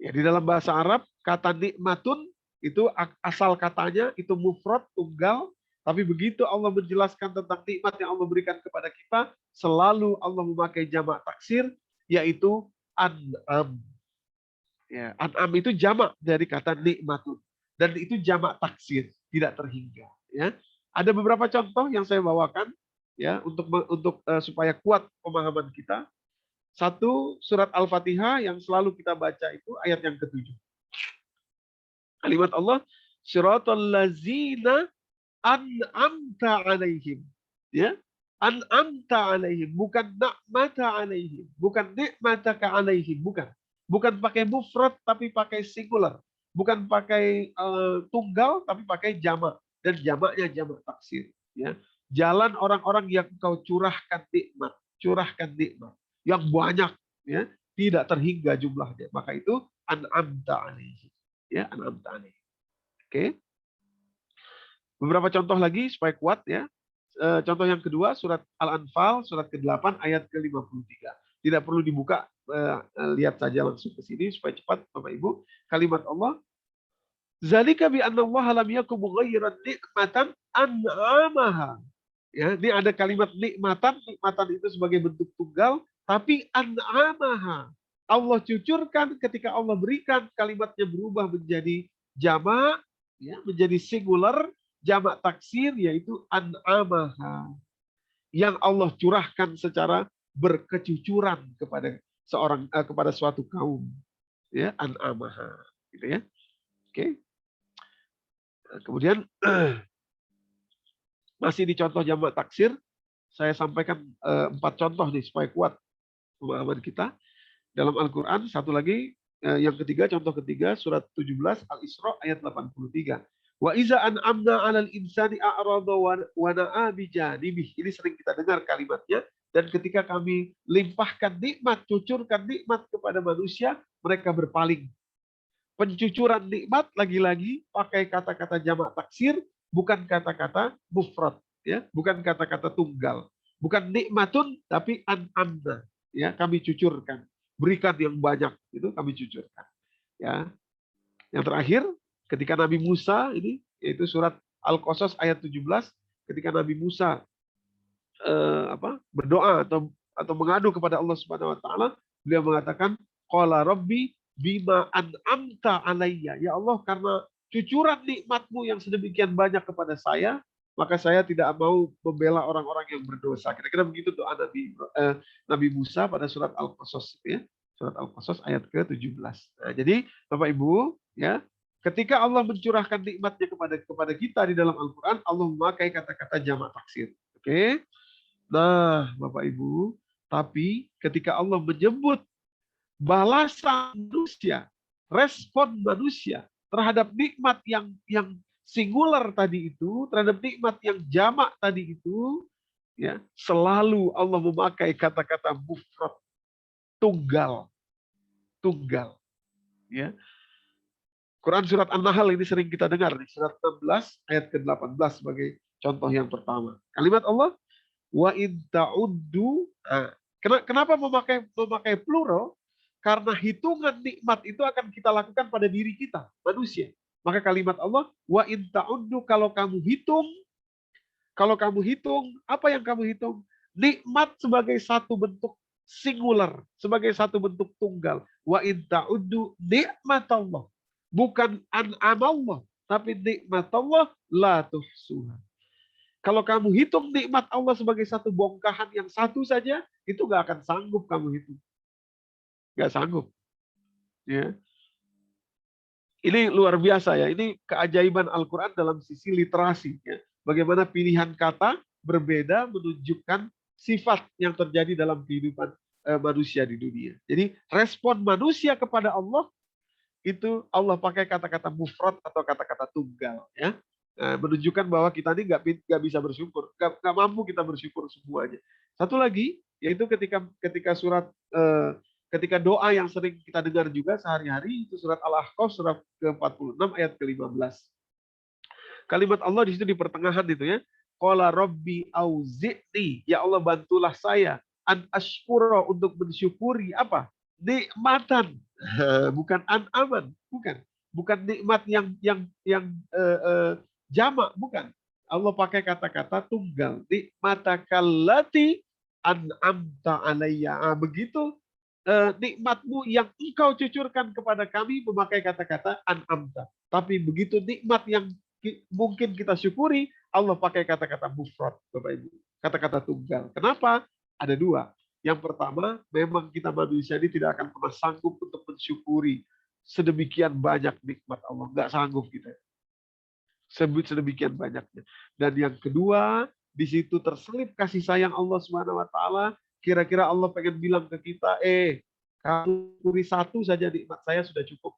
Ya, di dalam bahasa Arab, kata nikmatun itu asal katanya itu mufrad, tunggal, tapi begitu Allah menjelaskan tentang nikmat yang Allah berikan kepada kita, selalu Allah memakai jamak taksir, yaitu an'am. Ya, an'am itu jamak dari kata nikmatun. Dan itu jamak taksir, tidak terhingga. Ya. Ada beberapa contoh yang saya bawakan ya untuk supaya kuat pemahaman kita. Satu, surat Al-Fatihah yang selalu kita baca itu ayat yang ke-7. Kalimat Allah, Shiratal ladzina an'amta alaihim. Ya, an'amta alaihim, bukan na'mata alaihim, bukan ni'mataka alaihim, bukan. Bukan pakai mufrad tapi pakai singular. Bukan pakai tunggal tapi pakai jamak, dan jamaknya jamak taksir, ya. Jalan orang-orang yang kau curahkan nikmat yang banyak, ya, tidak terhingga jumlahnya. Maka itu an'amta alaihim, ya, an'amta alaihim. Oke. Beberapa contoh lagi supaya kuat ya. Contoh yang kedua, surat Al-Anfal, surat ke-8, ayat ke-53. Tidak perlu dibuka, lihat saja langsung ke sini supaya cepat Bapak Ibu. Kalimat Allah, Zalika bi anna Allah lam yakum mughayyiran nikmatan an'amaha. Ya, ini ada kalimat nikmatan itu sebagai bentuk tunggal, tapi an'amaha. Allah cucurkan ketika Allah berikan, kalimatnya berubah menjadi jamak, ya, menjadi singular, jamak taksir, yaitu an'amaha. Yang Allah curahkan secara berkecucuran kepada suatu kaum, ya, an'amaha, gitu ya. Oke. Kemudian masih di contoh jamak taksir, saya sampaikan 4 contoh nih supaya kuat. pemahaman kita dalam Al-Quran. Satu lagi, yang ketiga, contoh ketiga, surat 17 Al-Isra ayat 83. Wa iza an'amna 'alal insani a'rada wa na'a bijanibih. Ini sering kita dengar kalimatnya. Dan ketika kami limpahkan nikmat, cucurkan nikmat kepada manusia, mereka berpaling. Pencucuran nikmat lagi-lagi pakai kata-kata jamak taksir, bukan kata-kata mufrad, ya, bukan kata-kata tunggal. Bukan nikmatun tapi an'amna, ya, kami cucurkan. Berikan yang banyak, itu kami cucurkan. Ya. Yang terakhir, ketika Nabi Musa ini, yaitu surat Al-Qasas ayat 17, ketika Nabi Musa berdoa atau mengadu kepada Allah Subhanahu wa taala, beliau mengatakan qala rabbi bima an'amta alayya. Ya Allah, karena cucuran nikmatmu yang sedemikian banyak kepada saya, maka saya tidak mau membela orang-orang yang berdosa. Kira-kira begitu doa Nabi Musa pada surat Al-Qasas, ya. Surat Al-Qasas ayat ke-17. Nah, jadi Bapak Ibu, ya, ketika Allah mencurahkan nikmatnya kepada kita di dalam Al-Quran, Allah memakai kata-kata jamak taksir. Oke? Nah, Bapak Ibu, tapi ketika Allah menyebut balasan manusia, respon manusia terhadap nikmat yang singular tadi itu, terhadap nikmat yang jamak tadi itu, ya, selalu Allah memakai kata-kata mufrad, tunggal, tunggal, ya. Quran surat An-Nahl ini sering kita dengar nih, surat 16 ayat ke-18 sebagai contoh yang pertama. Kalimat Allah, wa in ta'uddu. Kenapa memakai plural? Karena hitungan nikmat itu akan kita lakukan pada diri kita, manusia. Maka kalimat Allah, wa in ta'uddu, kalau kamu hitung, apa yang kamu hitung? Nikmat sebagai satu bentuk singular, sebagai satu bentuk tunggal. Wa in ta'uddu nikmat Allah. Bukan an'am Allah, tapi nikmat Allah la tuhsuha. Kalau kamu hitung nikmat Allah sebagai satu bongkahan yang satu saja, itu nggak akan sanggup kamu hitung. Nggak sanggup. Ya. Ini luar biasa ya. Ini keajaiban Al-Quran dalam sisi literasi. Ya. Bagaimana pilihan kata berbeda menunjukkan sifat yang terjadi dalam kehidupan manusia di dunia. Jadi respon manusia kepada Allah itu Allah pakai kata-kata mufrad atau kata-kata tunggal. Ya. Menunjukkan bahwa kita ini nggak bisa bersyukur, nggak mampu kita bersyukur semuanya. Satu lagi, yaitu ketika ketika doa yang sering kita dengar juga sehari-hari, itu surat Al-Ahqaf surat ke-46 ayat ke-15. Kalimat Allah di situ di pertengahan itu, ya. Qala rabbi auzi'ni, ya Allah bantulah saya an ashkura, untuk mensyukuri apa? Nikmatan, bukan an'aman, bukan nikmat yang jamak, bukan. Allah pakai kata-kata tunggal. Nikmatakallati an'amta alayya. Begitu nikmatmu yang engkau cucurkan kepada kami, memakai kata-kata an'amta. Tapi begitu nikmat yang mungkin kita syukuri, Allah pakai kata-kata mufrad, Bapak Ibu. Kata-kata tunggal. Kenapa? Ada dua. Yang pertama, memang kita manusia ini tidak akan pernah sanggup untuk mensyukuri sedemikian banyak nikmat Allah. Nggak sanggup kita. Sedemikian banyaknya. Dan yang kedua, di situ terselip kasih sayang Allah Subhanahu wa taala. Kira-kira Allah pengen bilang ke kita, kamu syukuri satu saja nikmat saya sudah cukup.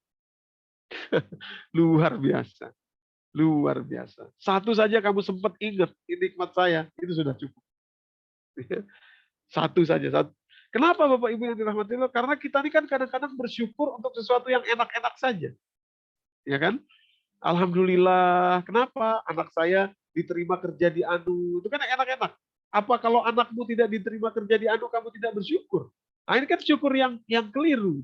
Luar biasa. Luar biasa. Satu saja kamu sempat ingat nikmat saya, itu sudah cukup. Satu saja. Kenapa Bapak Ibu yang dirahmati Allah? Karena kita ini kan kadang-kadang bersyukur untuk sesuatu yang enak-enak saja. Ya kan? Alhamdulillah. Kenapa? Anak saya diterima kerja di ANU. Itu kan enak-enak. Apa kalau anakmu tidak diterima kerja di ANU, kamu tidak bersyukur? Nah, ini kan syukur yang keliru.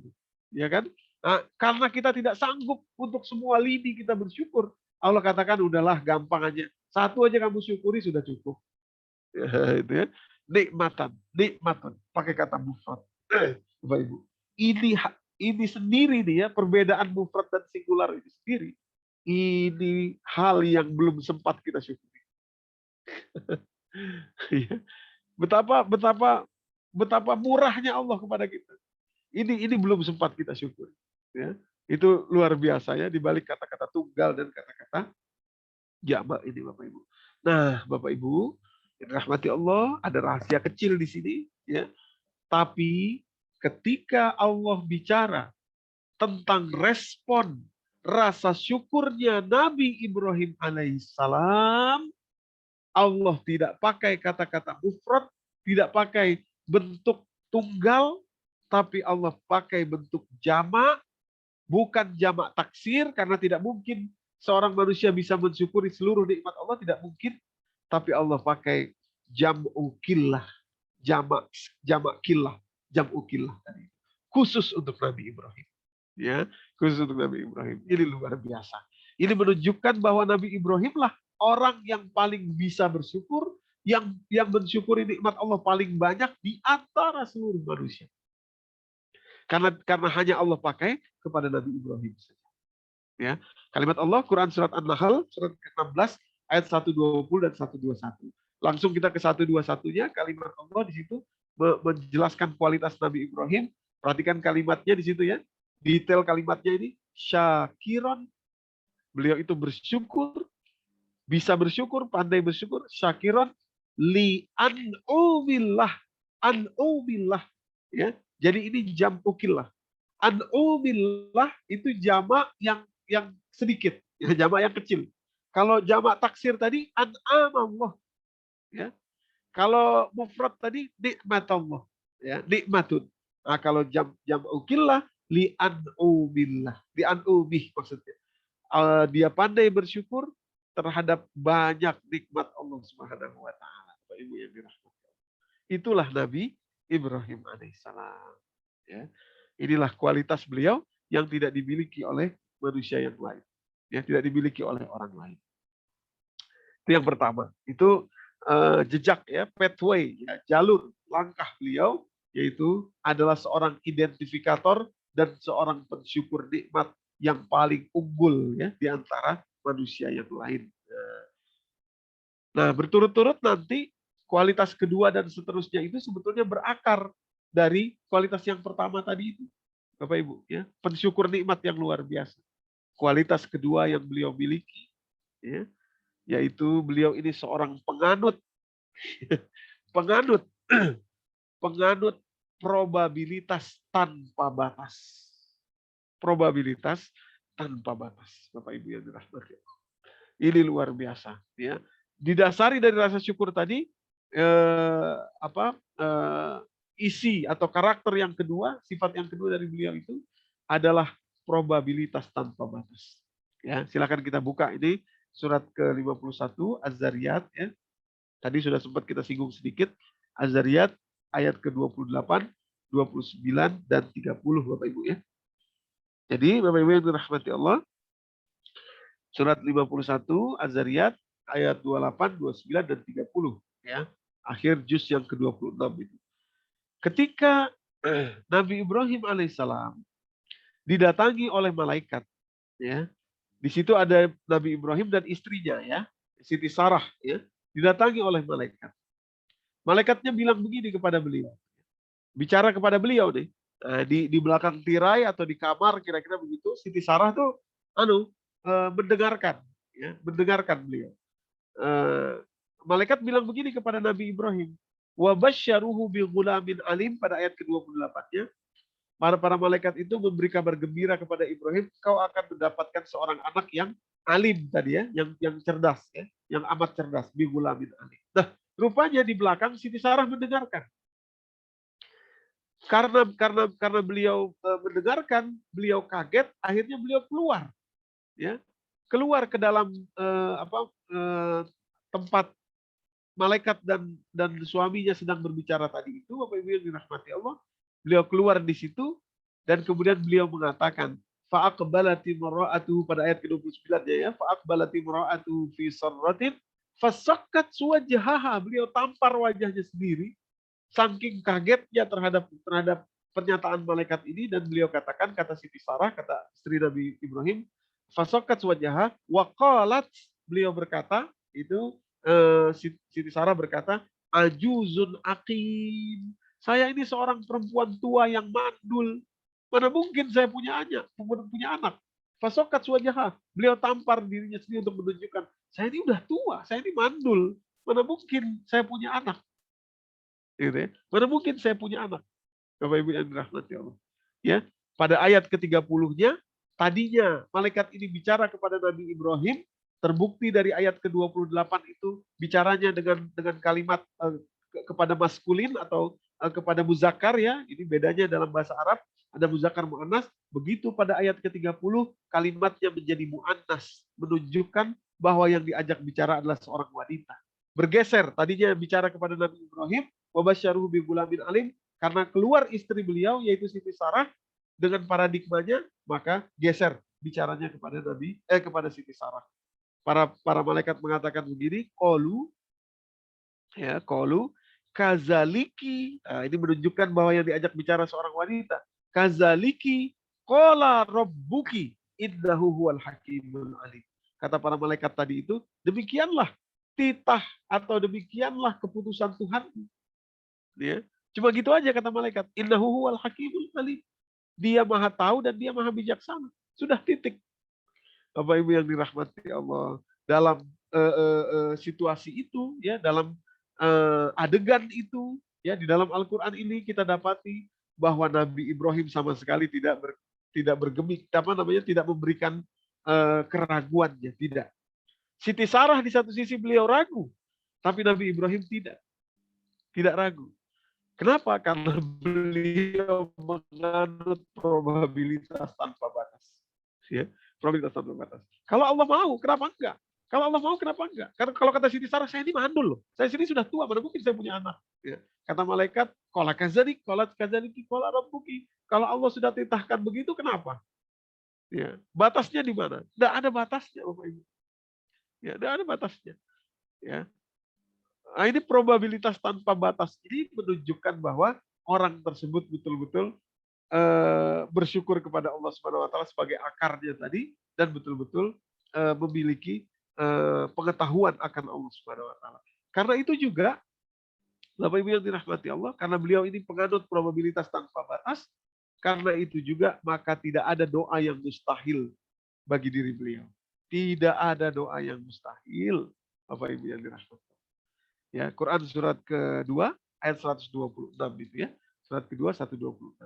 Ya kan? Nah, karena kita tidak sanggup untuk semua lini kita bersyukur, Allah katakan udahlah gampang aja. Satu aja kamu syukuri sudah cukup. Ya, itu ya. Nikmatan, pakai kata mufrad. Bapak Ibu, ini sendiri nih ya, perbedaan mufrad dan singular itu sendiri. Ini hal yang belum sempat kita syukuri. Betapa murahnya Allah kepada kita. Ini belum sempat kita syukuri. Ya. Itu luar biasa ya, di balik kata-kata tunggal dan kata-kata jamak ini Bapak Ibu. Nah, Bapak Ibu, yang rahmati Allah, ada rahasia kecil di sini, ya. Tapi ketika Allah bicara tentang respon rasa syukurnya Nabi Ibrahim alaihissalam, Allah tidak pakai kata-kata mufrad, tidak pakai bentuk tunggal, tapi Allah pakai bentuk jamak, bukan jamak taksir, karena tidak mungkin seorang manusia bisa mensyukuri seluruh nikmat Allah, tidak mungkin. Tapi Allah pakai jam'u killah, jamak jamak killah, jam'u killah tadi. Khusus untuk Nabi Ibrahim. Ya, khusus untuk Nabi Ibrahim. Ini luar biasa. Ini menunjukkan bahwa Nabi Ibrahim lah orang yang paling bisa bersyukur, yang mensyukuri nikmat Allah paling banyak di antara seluruh manusia. Karena hanya Allah pakai kepada Nabi Ibrahim saja. Ya, kalimat Allah Quran surat An-Nahl surat ke-16 ayat 120 dan 121. Langsung kita ke 121-nya, kalimat Allah di situ menjelaskan kualitas Nabi Ibrahim. Perhatikan kalimatnya di situ ya. Detail kalimatnya ini, syakiron, beliau itu bersyukur, bisa bersyukur, pandai bersyukur, syakiron li an'umillah, an'umillah, ya. Jadi ini jam ukillah. An'umillah itu jamak yang sedikit, ya, jamak yang kecil. Kalau jamak taksir tadi an'amallah, ya. Kalau mufrad tadi nikmatallah, ya, nikmatun. Nah, kalau jam ukillah li an'umillah, li an'umih maksudnya. Dia pandai bersyukur terhadap banyak nikmat Allah Subhanahu wa taala. Bapak Ibu yang dirahmati. Itulah Nabi Ibrahim alaihissalam. Ya. Inilah kualitas beliau yang tidak dimiliki oleh manusia yang lain. Ya, tidak dimiliki oleh orang lain. Itu yang pertama. Itu jejak ya, pathway, ya, jalur langkah beliau, yaitu adalah seorang identifikator dan seorang pensyukur nikmat yang paling unggul ya di antara manusia yang lain. Nah, berturut-turut nanti kualitas kedua dan seterusnya itu sebetulnya berakar dari kualitas yang pertama tadi itu. Bapak Ibu, ya, pensyukur nikmat yang luar biasa. Kualitas kedua yang beliau miliki, ya, yaitu beliau ini seorang penganut, penganut, penganut probabilitas tanpa batas. Probabilitas tanpa batas, Bapak Ibu yang dirahmati. Ini luar biasa, ya. Didasari dari rasa syukur tadi, isi atau karakter yang kedua, sifat yang kedua dari beliau itu adalah probabilitas tanpa batas. Ya, silakan kita buka ini surat ke-51 Az-Zariyat ya. Tadi sudah sempat kita singgung sedikit. Az-Zariyat ayat ke-28, 29 dan 30 Bapak Ibu ya. Jadi Bapak Ibu yang dirahmati Allah, surat 51 Az-Zariyat ayat 28, 29 dan 30 ya. Akhir juz yang ke-26 itu. Ketika Nabi Ibrahim alaihissalam didatangi oleh malaikat ya. Di situ ada Nabi Ibrahim dan istrinya ya, Siti Sarah ya, didatangi oleh malaikat. Malaikatnya bilang begini kepada beliau. Bicara kepada beliau nih. Di belakang tirai atau di kamar kira-kira begitu, Siti Sarah tuh mendengarkan ya, mendengarkan beliau. Malaikat bilang begini kepada Nabi Ibrahim. Wa basyaruhu bi ghulamin alim pada ayat ke-28-nya. Para malaikat itu memberi kabar gembira kepada Ibrahim, kau akan mendapatkan seorang anak yang alim tadi ya, yang cerdas ya, yang amat cerdas, bi ghulamin alim. Nah, rupanya di belakang Siti Sarah mendengarkan. Karena beliau mendengarkan, beliau kaget, akhirnya beliau keluar ya. Keluar ke dalam tempat malaikat dan suaminya sedang berbicara tadi itu, Bapak Ibu yang dirahmati Allah, beliau keluar di situ dan kemudian beliau mengatakan, fa'aqbalati mar'atuhu pada ayat ke-29 ya, fa'aqbalati mar'atuhu fi sarratin fasakkat suwajhaha, beliau tampar wajahnya sendiri saking kagetnya terhadap pernyataan malaikat ini dan beliau katakan, kata Siti Sarah, kata istri Nabi Ibrahim, fasakkat suwajhaha wa qalat, beliau berkata, itu Siti Sarah berkata, ajuzun aqim. Saya ini seorang perempuan tua yang mandul. Mana mungkin saya punya anak. Fasokat suwajaha. Beliau tampar dirinya sendiri untuk menunjukkan, saya ini udah tua, saya ini mandul. Mana mungkin saya punya anak. Gitu ya. Mana mungkin saya punya anak. Bapak Ibu yang dirahmati Allah. Ya, pada ayat ke-30-nya tadinya malaikat ini bicara kepada Nabi Ibrahim, terbukti dari ayat ke-28 itu bicaranya dengan kalimat kepada maskulin atau kepada muzakkar ya. Ini bedanya dalam bahasa Arab, ada muzakkar muannas. Begitu pada ayat ke-30 kalimatnya menjadi muannas, menunjukkan bahwa yang diajak bicara adalah seorang wanita. Bergeser, tadinya bicara kepada Nabi Ibrahim, wabasyyaruhu bi gulamin alim, karena keluar istri beliau yaitu Siti Sarah dengan paradigmanya, maka geser bicaranya kepada Siti Sarah. Para malaikat mengatakan begini, qalu kazaliki. Nah, ini menunjukkan bahwa yang diajak bicara seorang wanita. Kazaliki qala rabbuki innahu huwal hakimul alim. Kata para malaikat tadi itu, demikianlah titah atau demikianlah keputusan Tuhan. Ya. Cuma gitu aja kata malaikat. Innahu huwal hakimul alim. Dia maha tahu dan dia maha bijaksana. Sudah titik. Bapak Ibu yang dirahmati Allah. Dalam situasi itu, ya, dalam adegan itu, ya, di dalam Al-Quran ini kita dapati bahwa Nabi Ibrahim sama sekali tidak bergemik, tidak memberikan keraguannya, tidak. Siti Sarah di satu sisi beliau ragu, tapi Nabi Ibrahim tidak ragu. Kenapa? Karena beliau menganut probabilitas tanpa batas. Ya, probabilitas tanpa batas. Kalau Allah mau, kenapa enggak? Kalau Allah mau, kenapa enggak? Karena kalau kata Siti Sarah, saya ini mandul loh. Saya sini sudah tua, mana mungkin saya punya anak. Ya. Kata malaikat, kola kazalik, kola rabbuki. Kalau Allah sudah titahkan begitu, kenapa? Ya. Batasnya di mana? Tidak ada batasnya, Bapak Ibu. Ya, tidak ada batasnya. Ya. Nah, ini probabilitas tanpa batas ini menunjukkan bahwa orang tersebut betul-betul bersyukur kepada Allah Subhanahu Wa Taala sebagai akarnya tadi dan betul-betul memiliki pengetahuan akan Allah Subhanahu Wa Taala. Karena itu juga Bapak Ibu yang dirahmati Allah, karena beliau ini penganut probabilitas tanpa batas, karena itu juga maka tidak ada doa yang mustahil bagi diri beliau. Tidak ada doa yang mustahil, Bapak Ibu yang dirahmati. Ya, Quran surat kedua ayat 126 itu ya. Surat kedua 126.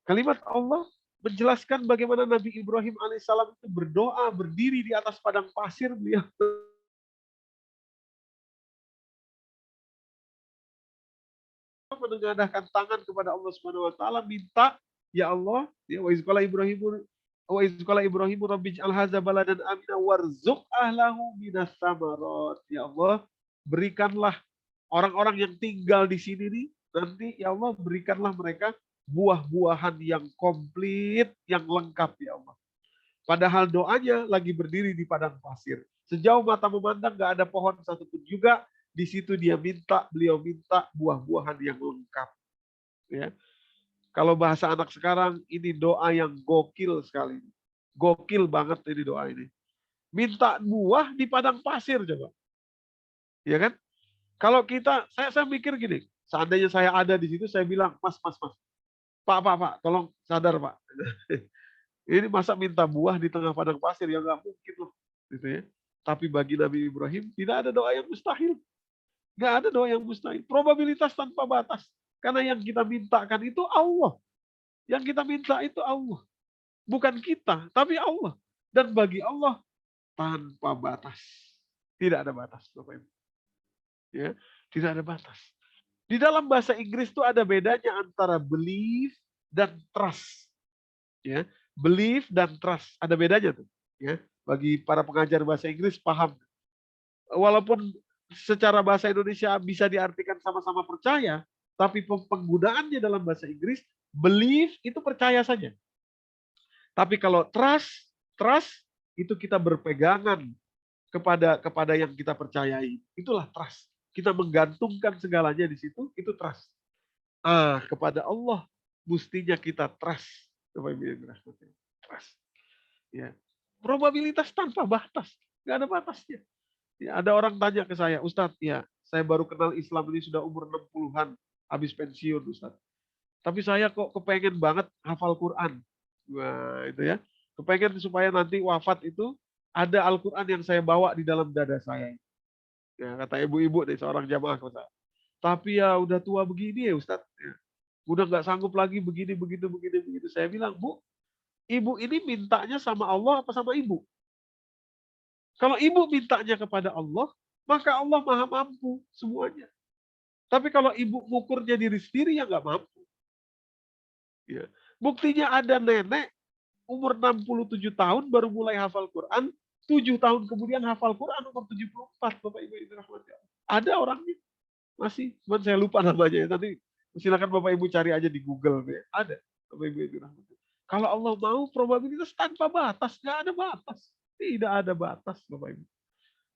Kalimat Allah menjelaskan bagaimana Nabi Ibrahim alaihissalam itu berdoa berdiri di atas padang pasir, beliau menengadahkan tangan kepada Allah Subhanahu wa taala minta, ya Allah, ya wa izqala Ibrahim rabbi ij'al hadza baladan amina warzuq ahlahu minas samarat. Ya Allah, berikanlah orang-orang yang tinggal di sini nih, nanti ya Allah berikanlah mereka buah-buahan yang komplit, yang lengkap ya Allah. Padahal doanya lagi berdiri di padang pasir. Sejauh mata memandang gak ada pohon satupun juga. Di situ beliau minta buah-buahan yang lengkap. Ya. Kalau bahasa anak sekarang, ini doa yang gokil sekali. Gokil banget ini doa ini. Minta buah di padang pasir coba. Ya kan? Kalau saya mikir gini, seandainya saya ada di situ, saya bilang, mas, Pak, tolong sadar Pak. Ini masa minta buah di tengah padang pasir, ya nggak mungkin loh. Gitu ya. Tapi bagi Nabi Ibrahim, tidak ada doa yang mustahil. Nggak ada doa yang mustahil. Probabilitas tanpa batas. Karena yang kita mintakan itu Allah. Yang kita minta itu Allah. Bukan kita, tapi Allah. Dan bagi Allah, tanpa batas. Tidak ada batas, Bapak Ibu. Ya, tidak ada batas. Di dalam bahasa Inggris itu ada bedanya antara believe dan trust. Ya, believe dan trust ada bedanya tuh. Ya, bagi para pengajar bahasa Inggris paham. Walaupun secara bahasa Indonesia bisa diartikan sama-sama percaya, tapi penggunaannya dalam bahasa Inggris believe itu percaya saja. Tapi kalau trust itu kita berpegangan kepada yang kita percayai. Itulah trust. Kita menggantungkan segalanya di situ, itu trust. Kepada Allah mestinya kita trust. Trust. Ya. Probabilitas tanpa batas, nggak ada batasnya. Ya, ada orang tanya ke saya, Ustadz, ya, saya baru kenal Islam ini sudah umur 60-an, habis pensiun, Ustadz. Tapi saya kok kepengen banget hafal Quran. Wah, itu ya. Kepengen supaya nanti wafat itu ada Al-Quran yang saya bawa di dalam dada saya. Ya, kata ibu-ibu nih, seorang jamaah kata. Tapi ya udah tua begini ya Ustadz. Ya. Udah nggak sanggup lagi begini, begitu, begini, begitu. Saya bilang, Bu, ibu ini mintanya sama Allah apa sama ibu? Kalau ibu mintanya kepada Allah, maka Allah maha mampu semuanya. Tapi kalau ibu ngukurnya diri sendiri, ya nggak mampu. Ya. Buktinya ada nenek umur 67 tahun baru mulai hafal Quran, 7 tahun kemudian hafal Quran umur 74, Bapak Ibu yang dirahmati Allah. Ada orangnya masih, cuman saya lupa namanya. Nanti silakan Bapak Ibu cari aja di Google deh. Ada Bapak Ibu yang dirahmati. Kalau Allah mau probabilitas tanpa batas, nggak ada batas. Tidak ada batas Bapak Ibu.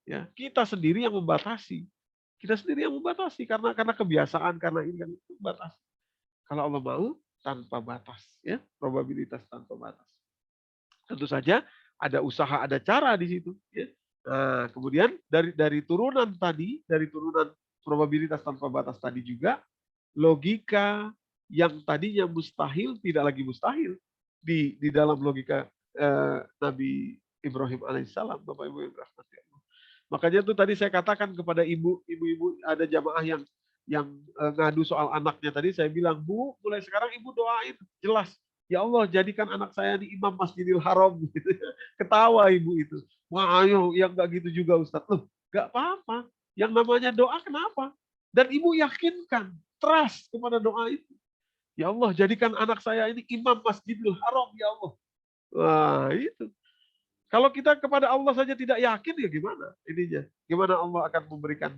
Ya, kita sendiri yang membatasi. Kita sendiri yang membatasi karena kebiasaan, karena ini kan itu batas. Kalau Allah mau tanpa batas, ya, probabilitas tanpa batas. Tentu saja ada usaha, ada cara di situ. Ya. Nah, kemudian dari turunan tadi, dari turunan probabilitas tanpa batas tadi juga, logika yang tadinya mustahil tidak lagi mustahil di dalam logika Nabi Ibrahim alaihissalam, Bapak Ibu yang dirahmati Allah. Makanya tuh tadi saya katakan kepada ibu-ibu ada jamaah yang ngadu soal anaknya tadi, saya bilang, Bu, mulai sekarang ibu doain jelas. Ya Allah, jadikan anak saya di imam Masjidil Haram. Gitu. Ketawa ibu itu. Wah, ayo, yang nggak gitu juga Ustadz. Loh, nggak apa-apa. Yang namanya doa kenapa? Dan ibu yakinkan, trust kepada doa itu. Ya Allah, jadikan anak saya ini imam Masjidil Haram, ya Allah. Wah, itu. Kalau kita kepada Allah saja tidak yakin, ya gimana ininya? Gimana Allah akan memberikan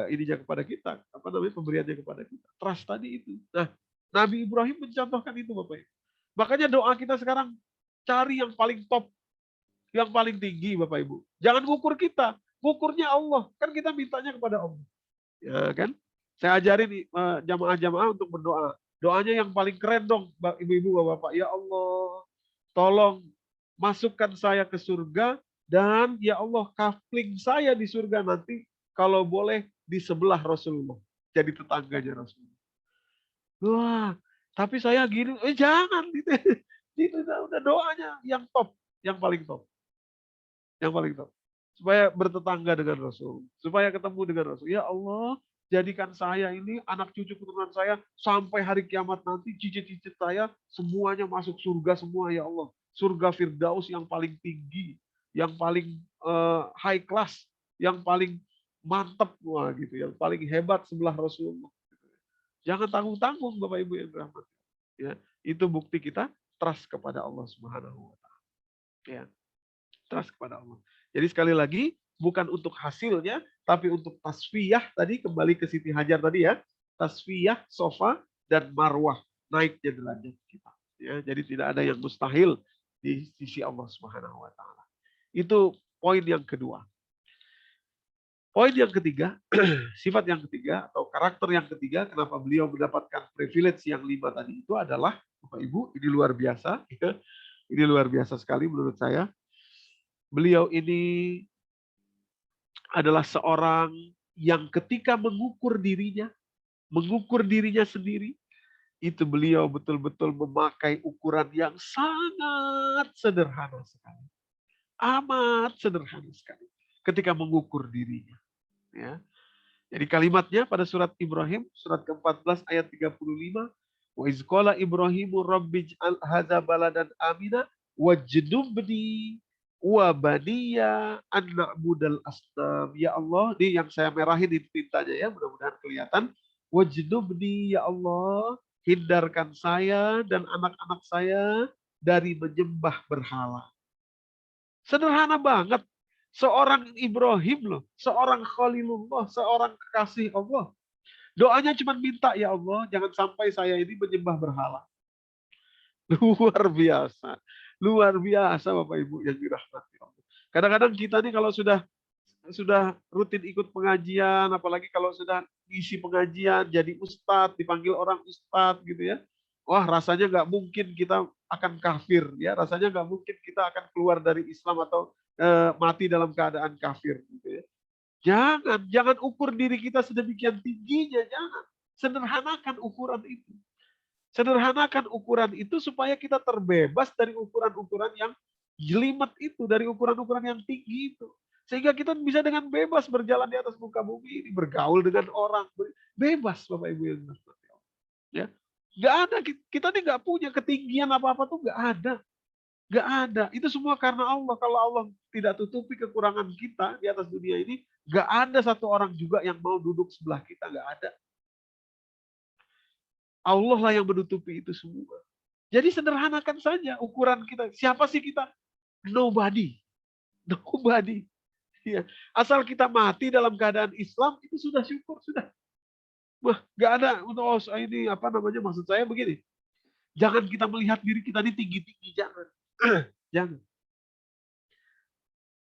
ininya kepada kita? Apa namanya, pemberiannya kepada kita? Trust tadi itu. Nah, Nabi Ibrahim mencontohkan itu, Bapak Ibu. Makanya doa kita sekarang cari yang paling top, yang paling tinggi, Bapak Ibu. Jangan ngukur kita, ngukurnya Allah. Kan kita mintanya kepada Allah. Ya kan? Saya ajarin jamaah-jamaah untuk berdoa. Doanya yang paling keren dong, Ibu-ibu, Bapak-bapak. Ya Allah, tolong masukkan saya ke surga dan ya Allah kafling saya di surga nanti kalau boleh di sebelah Rasulullah. Jadi tetangganya Rasulullah. Wah, tapi saya gini, jangan gitu. Itu udah doanya yang top, yang paling top. Yang paling top. Supaya bertetangga dengan Rasul. Supaya ketemu dengan Rasul. Ya Allah, jadikan saya ini, anak cucu keturunan saya, sampai hari kiamat nanti, cicit-cicit saya, semuanya masuk surga semua, ya Allah. Surga Firdaus yang paling tinggi, yang paling high class, yang paling mantep, wah gitu, yang paling hebat sebelah Rasulullah. Jangan tanggung-tanggung, Bapak Ibu yang dirahmati. Ya, itu bukti kita trust kepada Allah Subhanahu wa taala. Ya, trust kepada Allah. Jadi sekali lagi, bukan untuk hasilnya, tapi untuk tasfiyah tadi, kembali ke Siti Hajar tadi ya, tasfiyah, sofa, dan marwah, naiknya derajat kita. Ya, jadi tidak ada yang mustahil di sisi Allah Subhanahu wa taala. Itu poin yang kedua. Poin yang ketiga, sifat yang ketiga atau karakter yang ketiga, kenapa beliau mendapatkan privilege yang 5 tadi itu adalah, Bapak Ibu, ini luar biasa, ya. Ini luar biasa sekali menurut saya. Beliau ini adalah seorang yang ketika mengukur dirinya sendiri, itu beliau betul-betul memakai ukuran yang sangat sederhana sekali. Amat sederhana sekali ketika mengukur dirinya. Ya. Jadi kalimatnya pada surat Ibrahim, surat ke-14 ayat 35, wa izqala Ibrahimu rabbij'al hadza baladan amina wajnubni wa baniya an na'budal asnam. Ya Allah, ini yang saya merahin itu tintanya ya, mudah-mudahan kelihatan. Wajnubni ya Allah, hindarkan saya dan anak-anak saya dari menyembah berhala. Sederhana banget. Seorang Ibrahim loh, seorang Khalilullah, seorang kekasih Allah. Doanya cuma minta, ya Allah, jangan sampai saya ini menyembah berhala. Luar biasa. Luar biasa Bapak Ibu yang dirahmati Allah. Kadang-kadang kita nih kalau sudah rutin ikut pengajian, apalagi kalau sudah isi pengajian, jadi ustadz, dipanggil orang ustadz gitu ya. Wah, rasanya nggak mungkin kita akan kafir ya, rasanya nggak mungkin kita akan keluar dari Islam atau mati dalam keadaan kafir gitu ya. Jangan ukur diri kita sedemikian tingginya, jangan. Sederhanakan ukuran itu. Sederhanakan ukuran itu supaya kita terbebas dari ukuran-ukuran yang jelimet itu, dari ukuran-ukuran yang tinggi itu. Sehingga kita bisa dengan bebas berjalan di atas muka bumi ini, bergaul dengan orang, bebas Bapak Ibu yang dirahmati Allah. Ya, Nggak ada, kita nih nggak punya ketinggian apa-apa tuh nggak ada. Nggak ada. Itu semua karena Allah. Kalau Allah tidak tutupi kekurangan kita di atas dunia ini, nggak ada satu orang juga yang mau duduk sebelah kita. Nggak ada. Allah lah yang menutupi itu semua. Jadi sederhanakan saja ukuran kita. Siapa sih kita? Nobody. Nobody. Ya. Asal kita mati dalam keadaan Islam, itu sudah syukur. Sudah. Wah, nggak ada. Oh, ini apa namanya, maksud saya begini. Jangan kita melihat diri kita ini tinggi-tinggi. Jangan. Jangan.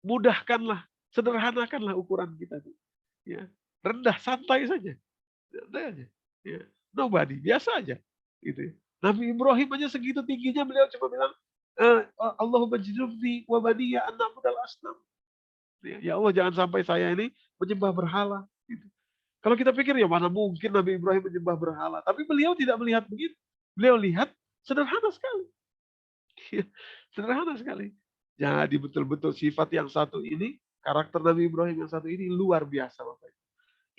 Mudahkanlah, sederhanakanlah ukuran kita. Ya. Rendah, santai saja. Santai aja. Ya. Nobody, biasa aja. Gitu. Nabi Ibrahim aja segitu tingginya, beliau cuma bilang, Allahumma jnubni wa baniya an na'budal asnam. Ya Allah, jangan sampai saya ini menyembah berhala. Gitu. Kalau kita pikir, ya mana mungkin Nabi Ibrahim menyembah berhala. Tapi beliau tidak melihat begitu. Beliau lihat sederhana sekali. Sederhana sekali. Jadi betul-betul sifat yang satu ini, karakter Nabi Ibrahim yang satu ini luar biasa, Bapak.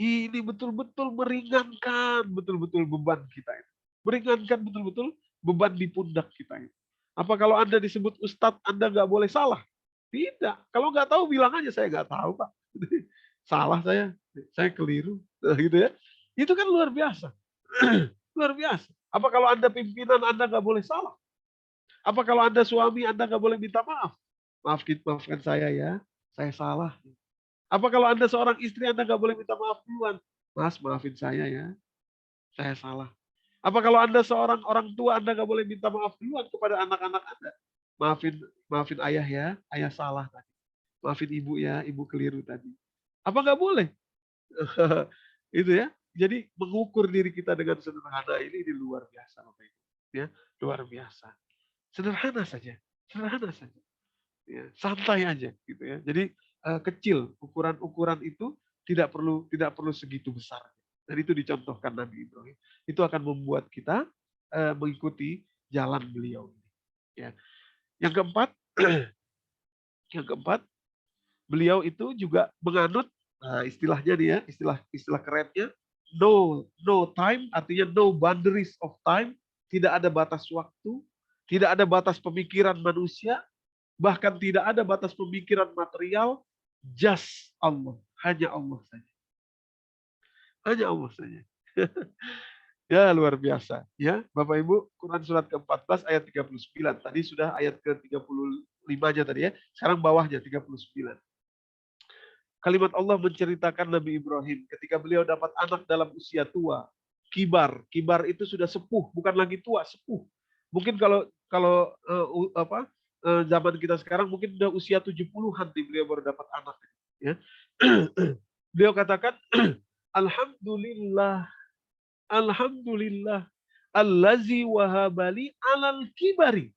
Ini betul-betul meringankan betul-betul beban kita ini. Meringankan betul-betul beban di pundak kita ini. Apa kalau Anda disebut Ustadz, Anda nggak boleh salah? Tidak. Kalau nggak tahu bilang aja, saya nggak tahu, Pak. Salah saya keliru. Gitu ya. Itu kan luar biasa. Luar biasa. Apa kalau Anda pimpinan, Anda nggak boleh salah? Apa kalau Anda suami, Anda nggak boleh minta maaf? Maafkan saya ya, saya salah. Apa kalau Anda seorang istri, Anda nggak boleh minta maaf duluan? Mas, maafin saya ya, saya salah. Apa kalau Anda seorang orang tua, Anda nggak boleh minta maaf duluan kepada anak-anak Anda? Maafin ayah ya, ayah salah tadi. Maafin ibu ya, ibu keliru tadi. Apa nggak boleh? Itu ya. Jadi mengukur diri kita dengan sederhana ini luar biasa, Bapak Ibu. Ya, luar biasa. Sederhana saja, sederhana saja. Ya, santai aja gitu ya. Jadi kecil, ukuran-ukuran itu tidak perlu segitu besar. Dan itu dicontohkan Nabi Ibrahim. Itu akan membuat kita mengikuti jalan beliau. Ya. Yang keempat, yang keempat, beliau itu juga menganut istilahnya nih ya, istilah kerennya, no time, artinya no boundaries of time, tidak ada batas waktu, tidak ada batas pemikiran manusia, bahkan tidak ada batas pemikiran material, just Allah, hanya Allah saja. Hanya Allah saja. Ya, luar biasa. Ya, Bapak Ibu, Quran surat ke-14 ayat 39. Tadi sudah ayat ke-35-nya tadi ya. Sekarang bawahnya 39. Kalimat Allah menceritakan Nabi Ibrahim ketika beliau dapat anak dalam usia tua. Kibar. Kibar itu sudah sepuh, bukan lagi tua, sepuh. Mungkin kalau zaman kita sekarang mungkin udah usia 70-an beliau baru dapat anak. Ya. Beliau katakan, Alhamdulillah, Alhamdulillah, Allazi wahabali alal kibari.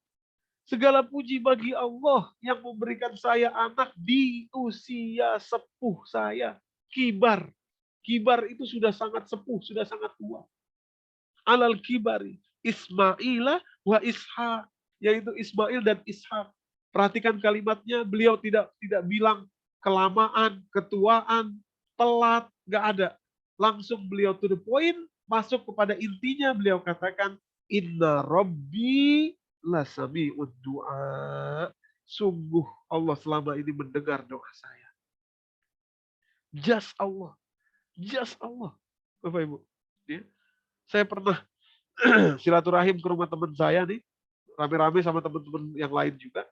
Segala puji bagi Allah yang memberikan saya anak di usia sepuh saya. Kibar. Kibar itu sudah sangat sepuh, sudah sangat tua. Alal kibari. Ismailah wa Ishak. Yaitu Ismail dan Ishak. Perhatikan kalimatnya, beliau tidak bilang kelamaan, ketuaan, telat, nggak ada. Langsung beliau to the point, masuk kepada intinya, beliau katakan, Inna Rabbi lasami'ud du'a. Sungguh Allah selama ini mendengar doa saya. Just Allah. Just Allah. Bapak Ibu. Ya. Saya pernah silaturahim ke rumah teman saya nih. Rame-rame sama teman-teman yang lain juga.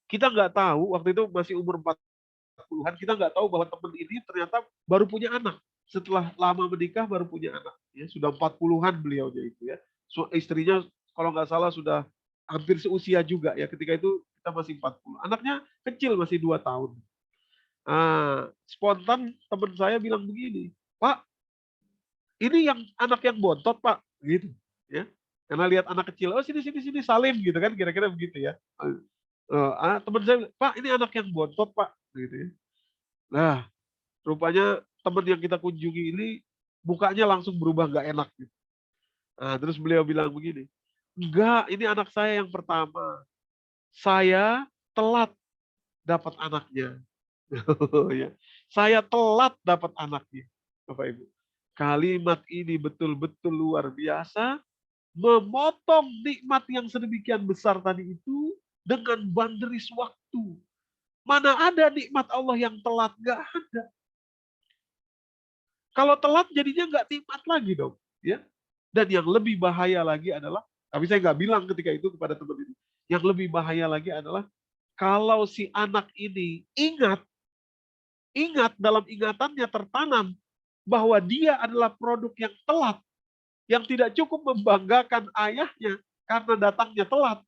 Kita nggak tahu, waktu itu masih umur 40-an, kita nggak tahu bahwa teman ini ternyata baru punya anak. Setelah lama menikah baru punya anak. Ya, sudah 40-an beliaunya itu ya. So, istrinya kalau nggak salah sudah hampir seusia juga ya. Ketika itu kita masih 40. Anaknya kecil, masih 2 tahun. Spontan teman saya bilang begini, Pak, ini yang anak yang bontot, Pak. Gitu. Ya. Karena lihat anak kecil, oh sini salim gitu kan, kira-kira begitu ya. Teman saya, Pak, ini anak yang bontot, Pak. Gitu ya. Nah, rupanya teman yang kita kunjungi ini mukanya langsung berubah nggak enak. Gitu. Nah, terus beliau bilang begini, enggak, ini anak saya yang pertama. Saya telat dapat anaknya. Saya telat dapat anaknya. Bapak Ibu. Kalimat ini betul-betul luar biasa memotong nikmat yang sedemikian besar tadi itu dengan banderis waktu. Mana ada nikmat Allah yang telat? Nggak ada. Kalau telat jadinya nggak nikmat lagi dong. Ya. Dan yang lebih bahaya lagi adalah, tapi saya nggak bilang ketika itu kepada teman ini. Yang lebih bahaya lagi adalah kalau si anak ini ingat dalam ingatannya tertanam bahwa dia adalah produk yang telat, yang tidak cukup membanggakan ayahnya karena datangnya telat.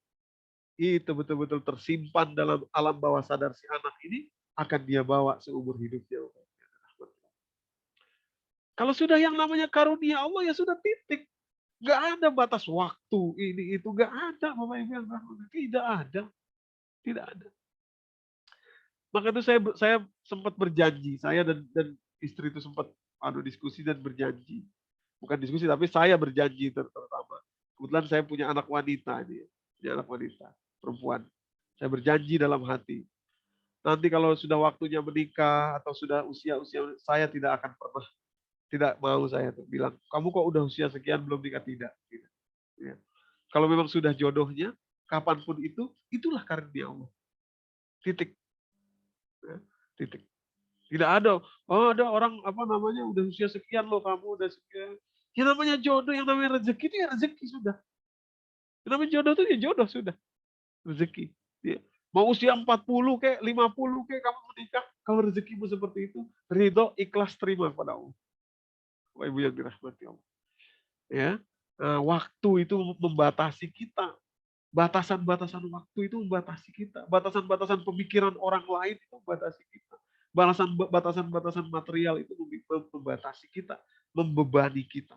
Itu betul-betul tersimpan dalam alam bawah sadar si anak ini, akan dia bawa seumur hidupnya. Kalau sudah yang namanya karunia Allah, ya sudah titik. Nggak ada batas waktu ini itu, nggak ada Bapak Ibu yang rahmat. Tidak ada, tidak ada. Maka itu saya sempat berjanji, saya dan istri itu sempat diskusi dan berjanji. Bukan diskusi, tapi saya berjanji terutama. Kebetulan saya punya anak wanita ini, punya anak wanita perempuan. Saya berjanji dalam hati, nanti kalau sudah waktunya menikah atau sudah usia-usia, saya tidak akan pernah, tidak mau saya tuh bilang, kamu kok udah usia sekian belum nikah, tidak. Tidak. Ya. Kalau memang sudah jodohnya, kapanpun itu, itulah karunia Allah. Titik. Ya. Titik. Tidak ada, oh ada orang apa namanya udah usia sekian loh, kamu udah sekian. Yang namanya jodoh, yang namanya rezeki itu ya rezeki sudah. Yang namanya jodoh itu ya jodoh sudah. Rezeki. Ya. Mau usia 40 kayak 50 kayak kamu menikah, kalau rezekimu seperti itu, ridho, ikhlas, terima kepada Allah. Bapak Ibu yang dirahmati Allah. Ya. Nah, waktu itu membatasi kita. Batasan-batasan waktu itu membatasi kita. Batasan-batasan pemikiran orang lain itu membatasi kita. Batasan-batasan material itu membatasi kita, membebani kita.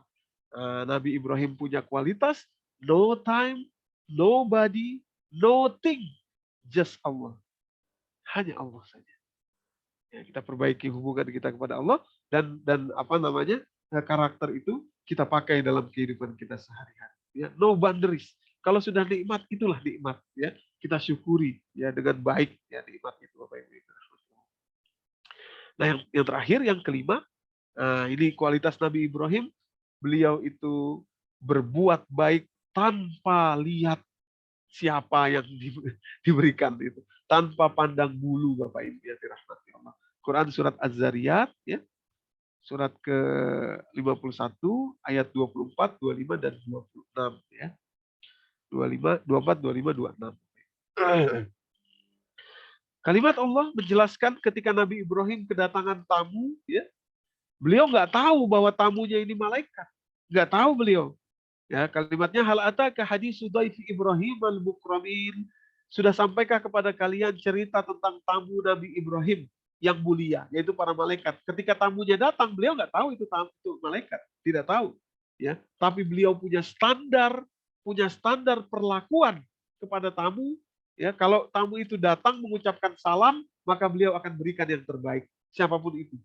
Nabi Ibrahim punya kualitas, no time, nobody, nothing, just Allah. Hanya Allah saja. Ya, kita perbaiki hubungan kita kepada Allah, dan apa namanya, karakter itu kita pakai dalam kehidupan kita sehari-hari. Ya, no boundaries. Kalau sudah nikmat, itulah nikmat. Ya, kita syukuri ya dengan baik ya nikmat itu, Bapak Ibu. Nah, yang terakhir, yang kelima, ini kualitas Nabi Ibrahim. Beliau itu berbuat baik tanpa lihat siapa yang diberikan itu, tanpa pandang bulu, Bapak Ibu yang dirahmati Allah. Quran surat Az-Zariyat ya. Surat ke-51 ayat 24, 25 dan 26 ya. 25, 24, 25, 26. Kalimat Allah menjelaskan ketika Nabi Ibrahim kedatangan tamu ya. Beliau nggak tahu bahwa tamunya ini malaikat. Nggak tahu beliau. Ya, kalimatnya hal ataka hadisu dhaifi Ibrahim al-mukramin. Sudah sampaikah kepada kalian cerita tentang tamu Nabi Ibrahim yang mulia, yaitu para malaikat. Ketika tamunya datang, beliau nggak tahu itu tamu itu malaikat, tidak tahu. Ya, tapi beliau punya standar perlakuan kepada tamu. Ya, kalau tamu itu datang mengucapkan salam, maka beliau akan berikan yang terbaik, siapapun itu.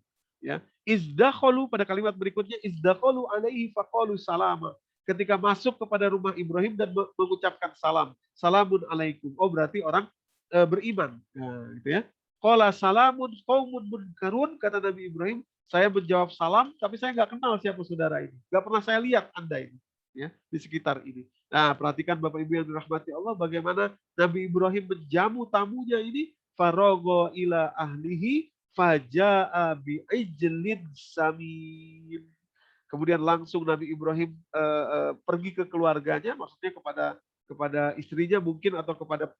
Ya, izdakholu pada kalimat berikutnya, izdakholu alaihi faqalu salama. Ketika masuk kepada rumah Ibrahim dan mengucapkan salam, salamun alaikum. Oh, berarti orang beriman. Nah, gitu ya. Qala salamun qaumun munkarun, kata Nabi Ibrahim, saya menjawab salam, tapi saya nggak kenal siapa saudara ini. Nggak pernah saya lihat Anda ini. Ya, di sekitar ini. Nah, perhatikan Bapak Ibu yang dirahmati Allah, bagaimana Nabi Ibrahim menjamu tamunya ini. Farogo ila ahlihi faja'a bi'ijlin samin. Kemudian langsung Nabi Ibrahim pergi ke keluarganya, maksudnya kepada istrinya mungkin, atau kepada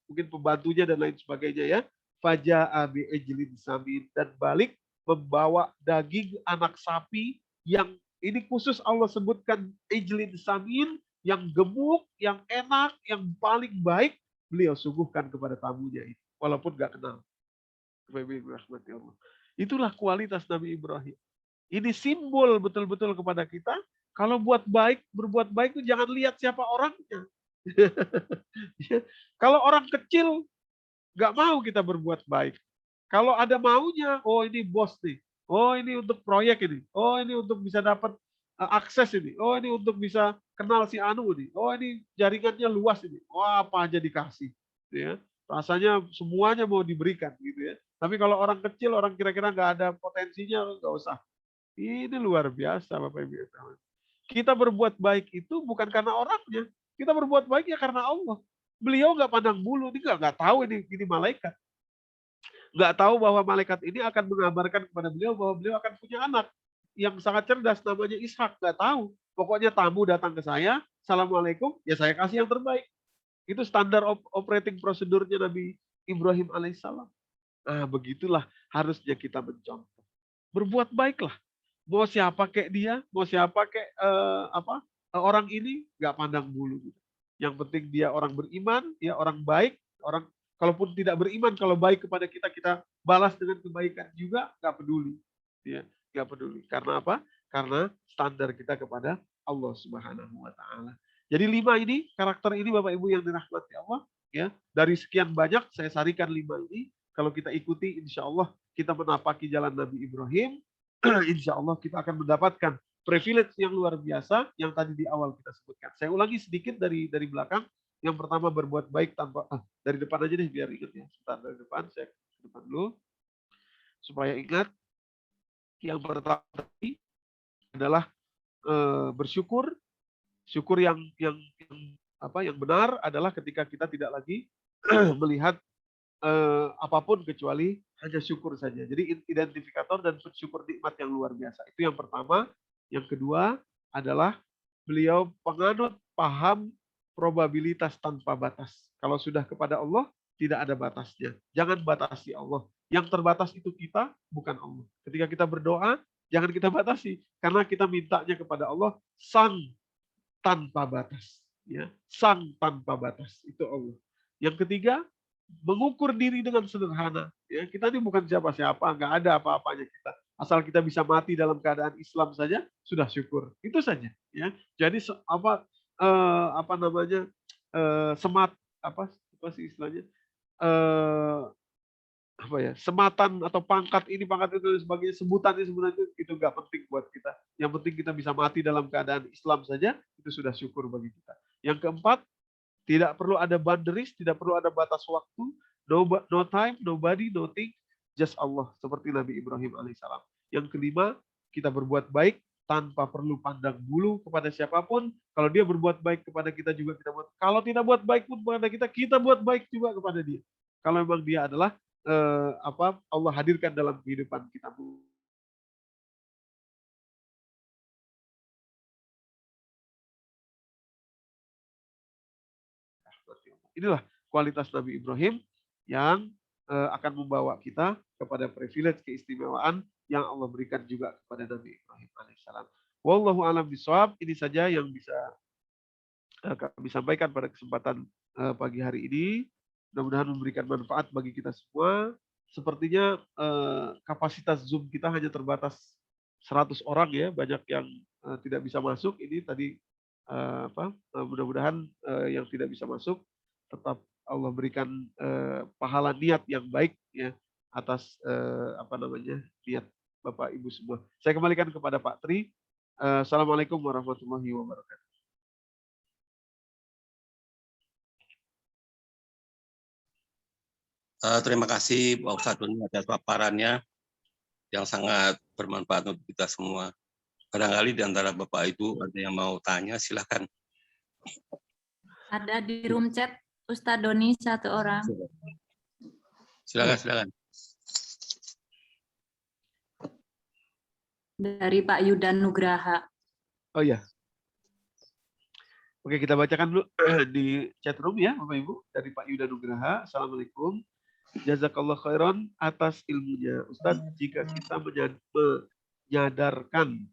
mungkin pembantunya dan lain sebagainya ya. Faja'a bi'ijlin samin, dan balik membawa daging anak sapi yang ini khusus Allah sebutkan ijlin samin, yang gemuk, yang enak, yang paling baik, beliau suguhkan kepada tamunya itu, walaupun nggak kenal. Itulah kualitas Nabi Ibrahim. Ini simbol betul-betul kepada kita. Kalau berbuat baik itu jangan lihat siapa orangnya. Kalau orang kecil, nggak mau kita berbuat baik. Kalau ada maunya, oh ini bos nih. Oh ini untuk proyek ini. Oh ini untuk bisa dapat akses ini. Oh ini untuk bisa kenal si Anu ini. Oh ini jaringannya luas ini. Wah, apa aja dikasih. Ya. Rasanya semuanya mau diberikan gitu ya. Tapi kalau orang kecil, orang kira-kira nggak ada potensinya, nggak usah. Ini luar biasa Bapak Ibu. Kita berbuat baik itu bukan karena orangnya. Kita berbuat baik ya karena Allah. Beliau nggak pandang bulu, ini nggak tahu ini malaikat. Nggak tahu bahwa malaikat ini akan mengabarkan kepada beliau bahwa beliau akan punya anak yang sangat cerdas namanya Ishak. Nggak tahu. Pokoknya tamu datang ke saya, Assalamualaikum, ya saya kasih yang terbaik. Itu standar operating prosedurnya Nabi Ibrahim alaihissalam. Nah, begitulah harusnya kita mencontoh. Berbuat baiklah. Mau siapa kayak dia, mau siapa kayak orang ini, nggak pandang bulu. Yang penting dia orang beriman, ya orang baik, orang kalaupun tidak beriman, kalau baik kepada kita, kita balas dengan kebaikan juga, nggak peduli. Ya, nggak peduli. Karena apa? Karena standar kita kepada Allah Subhanahu wa Ta'ala. Jadi 5 ini, karakter ini Bapak Ibu yang dirahmati Allah, ya dari sekian banyak saya sarikan 5 ini. Kalau kita ikuti, insya Allah kita menapaki jalan Nabi Ibrahim. Insya Allah kita akan mendapatkan privilege yang luar biasa yang tadi di awal kita sebutkan. Saya ulangi sedikit dari belakang. Yang pertama berbuat baik tanpa dari depan aja deh biar ingat ya. Sebentar dari depan, saya ke depan dulu supaya ingat. Yang pertama tadi adalah bersyukur. Syukur yang benar adalah ketika kita tidak lagi melihat apapun kecuali hanya syukur saja. Jadi identifikator dan syukur nikmat yang luar biasa. Itu yang pertama. Yang kedua adalah beliau penganut paham probabilitas tanpa batas. Kalau sudah kepada Allah, tidak ada batasnya. Jangan batasi Allah. Yang terbatas itu kita, bukan Allah. Ketika kita berdoa, jangan kita batasi. Karena kita mintanya kepada Allah, sang tanpa batas. Ya, sang tanpa batas. Itu Allah. Yang ketiga, mengukur diri dengan sederhana. Ya, kita ini bukan siapa-siapa, nggak ada apa-apanya kita. Asal kita bisa mati dalam keadaan Islam saja, sudah syukur. Itu saja. Ya, jadi apa namanya apa sih istilahnya apa ya sematan atau pangkat ini pangkat itu dan sebagainya sebutan itu nggak penting buat kita. Yang penting kita bisa mati dalam keadaan Islam saja, itu sudah syukur bagi kita. Yang keempat, tidak perlu ada boundaries, tidak perlu ada batas waktu, no time, nobody, nothing, just Allah, seperti Nabi Ibrahim alaihissalam. Yang kelima, kita berbuat baik tanpa perlu pandang bulu kepada siapapun. Kalau dia berbuat baik kepada kita juga kita buat. Kalau tidak buat baik pun kepada kita buat baik juga kepada dia. Kalau memang dia adalah Allah hadirkan dalam kehidupan kita. Inilah kualitas Nabi Ibrahim yang akan membawa kita kepada privilege keistimewaan yang Allah berikan juga kepada Nabi Ibrahim alaihissalam. Wallahu a'lam bishawab. Ini saja yang bisa kami sampaikan pada kesempatan pagi hari ini. Mudah-mudahan memberikan manfaat bagi kita semua. Sepertinya kapasitas Zoom kita hanya terbatas 100 orang ya, banyak yang tidak bisa masuk. Ini tadi mudah-mudahan yang tidak bisa masuk tetap Allah berikan pahala niat yang baik ya atas niat Bapak Ibu semua. Saya kembalikan kepada Pak Tri. Assalamualaikum warahmatullahi wabarakatuh. Terima kasih Pak Ustadz Doni atas paparannya yang sangat bermanfaat untuk kita semua. Barangkali di antara Bapak Ibu ada yang mau tanya, silakan. Ada di room chat Ustadz Doni satu orang. Silakan. Dari Pak Yuda Nugraha. Oh ya. Oke, kita bacakan dulu di chat room ya, Bapak Ibu, dari Pak Yuda Nugraha. Assalamualaikum. Jazakallah khairan atas ilmunya. Ustadz, jika kita menyadarkan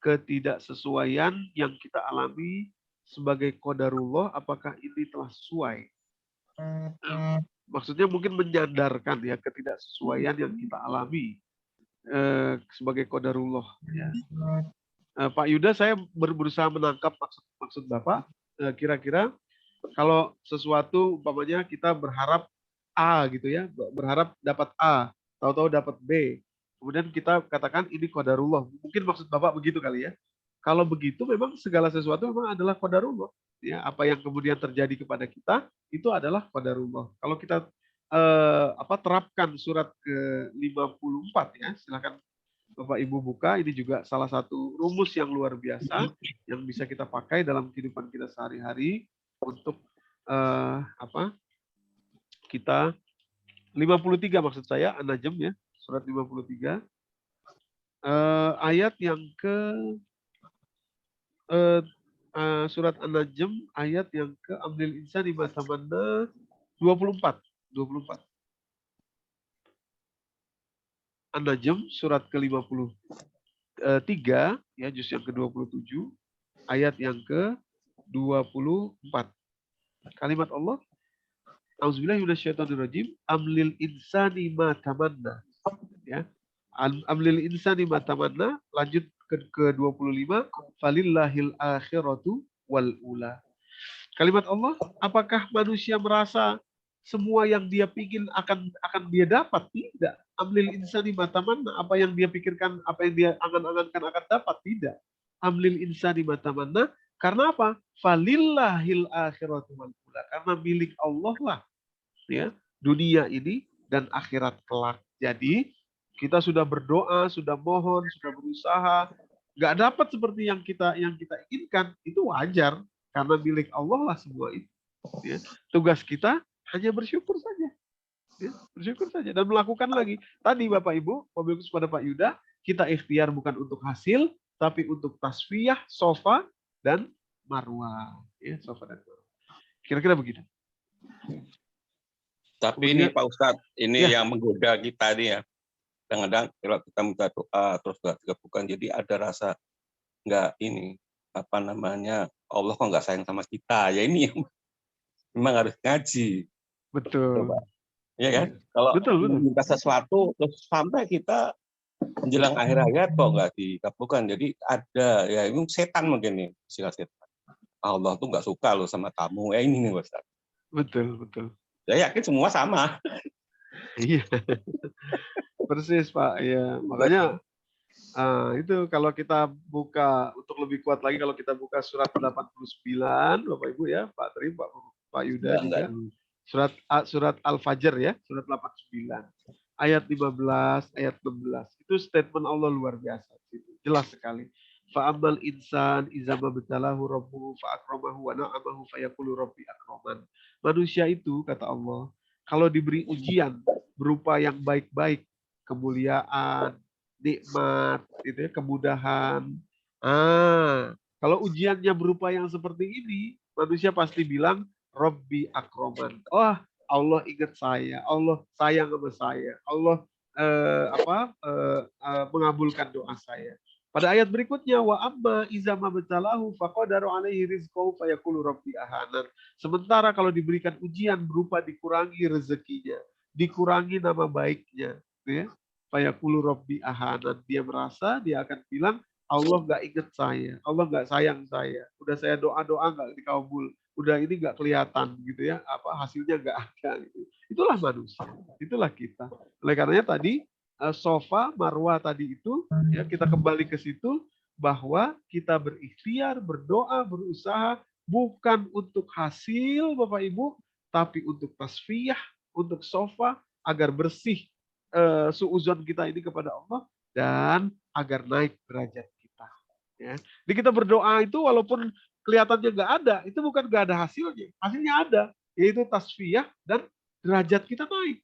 ketidaksesuaian yang kita alami sebagai qadarullah, apakah ini telah sesuai? Maksudnya mungkin menyadarkan ya ketidaksesuaian yang kita alami sebagai qadarullah. Ya. Pak Yuda, saya berusaha menangkap maksud Bapak. Kira-kira kalau sesuatu umpamanya kita berharap A gitu ya, berharap dapat A, tahu-tahu dapat B. Kemudian kita katakan ini qadarullah. Mungkin maksud Bapak begitu kali ya. Kalau begitu memang segala sesuatu memang adalah qadarullah. Ya, apa yang kemudian terjadi kepada kita itu adalah qadarullah. Kalau kita terapkan surat ke-54 ya, silakan Bapak Ibu buka, ini juga salah satu rumus yang luar biasa yang bisa kita pakai dalam kehidupan kita sehari-hari untuk apa? Kita 53 maksud saya, An-Najm ya, surat 53. Ayat yang ke surat An-Najm ayat yang ke amlil insani ma tamanna 24. An-Najm surat ke-53 ya, juz yang ke-27 ayat yang ke-24. Kalimat Allah, Auzubillahi minasyaitonirrajim, amlil insani ma tamanna. Ya. Amlil insani ma tamanna, lanjut ke-25, falillahil akhiratu wal ula. Kalimat Allah, apakah manusia merasa semua yang dia pingin akan dia dapat? Tidak. Amlil insani matamanna, apa yang dia pikirkan, apa yang dia angan-angankan akan dapat? Tidak. Amlil insani matamanna, karena apa? Falillahil akhiratu wal ula. Karena milik Allah lah ya, dunia ini dan akhirat kelak. Jadi kita sudah berdoa, sudah mohon, sudah berusaha, nggak dapat seperti yang kita inginkan, itu wajar karena milik Allah lah semua itu. Ya. Tugas kita hanya bersyukur saja, ya, bersyukur saja dan melakukan lagi. Tadi Bapak Ibu, mobil khusus pada Pak Yuda, kita ikhtiar bukan untuk hasil, tapi untuk tasfiyah, sofa dan marwah. Ya, sofa dan marwah. Kira-kira begitu. Tapi ini Pak Ustadz, ini Ya. yang menggoda kita nih ya. Kadang-kadang kalau kita minta doa terus nggak dikabulkan, jadi ada rasa nggak ini apa namanya, Allah kok nggak sayang sama kita. Ya ini yang memang harus ngaji. Betul. Ya kan? Kalau Betul. minta sesuatu terus sampai kita menjelang akhir hayat kok nggak dikabulkan. Jadi ada ya ini setan mungkin nih, istilah setan. Allah tuh nggak suka loh sama kamu. Ini nih Ustaz. Betul. Saya yakin semua sama. Iya. Persis Pak. Ya, makanya itu kalau kita buka untuk lebih kuat lagi, kalau kita buka surat 89 Bapak Ibu ya, Pak Tri, Pak Yuda juga. Surat Al-Fajr ya, surat 89. Ayat 15, ayat 16. Itu statement Allah luar biasa. Jelas sekali. Fa'amal insan izama betalahu rabbuhu fa'akramahu wa na'amahu fayaqulu rabbi akraman. Manusia itu, kata Allah, kalau diberi ujian berupa yang baik-baik, kemuliaan, nikmat, gitu ya, kemudahan. Kalau ujiannya berupa yang seperti ini, manusia pasti bilang, Rabbi akroman. Oh, Allah ingat saya, Allah sayang sama saya, Allah mengabulkan doa saya. Pada ayat berikutnya, wa amma izama betalahu faqadaru alaihi rizqahu fayaqulu rabbi ahanan. Sementara kalau diberikan ujian berupa dikurangi rezekinya, dikurangi nama baiknya, ya. Fayaqulu rabbi ahanan. Dia merasa, dia akan bilang, Allah nggak ingat saya, Allah nggak sayang saya. Udah saya doa-doa nggak dikabul, udah ini nggak kelihatan gitu ya, apa hasilnya nggak ada. Gitu. Itulah manusia, itulah kita. Oleh karenanya tadi sofa marwah tadi itu ya, kita kembali ke situ bahwa kita berikhtiar, berdoa, berusaha bukan untuk hasil Bapak Ibu, tapi untuk tasfiyah, untuk sofa agar bersih suuzon kita ini kepada Allah dan agar naik derajat kita. Ya. Jadi kita berdoa itu walaupun kelihatannya nggak ada, itu bukan nggak ada hasilnya, hasilnya ada, yaitu tasfiyah dan derajat kita naik.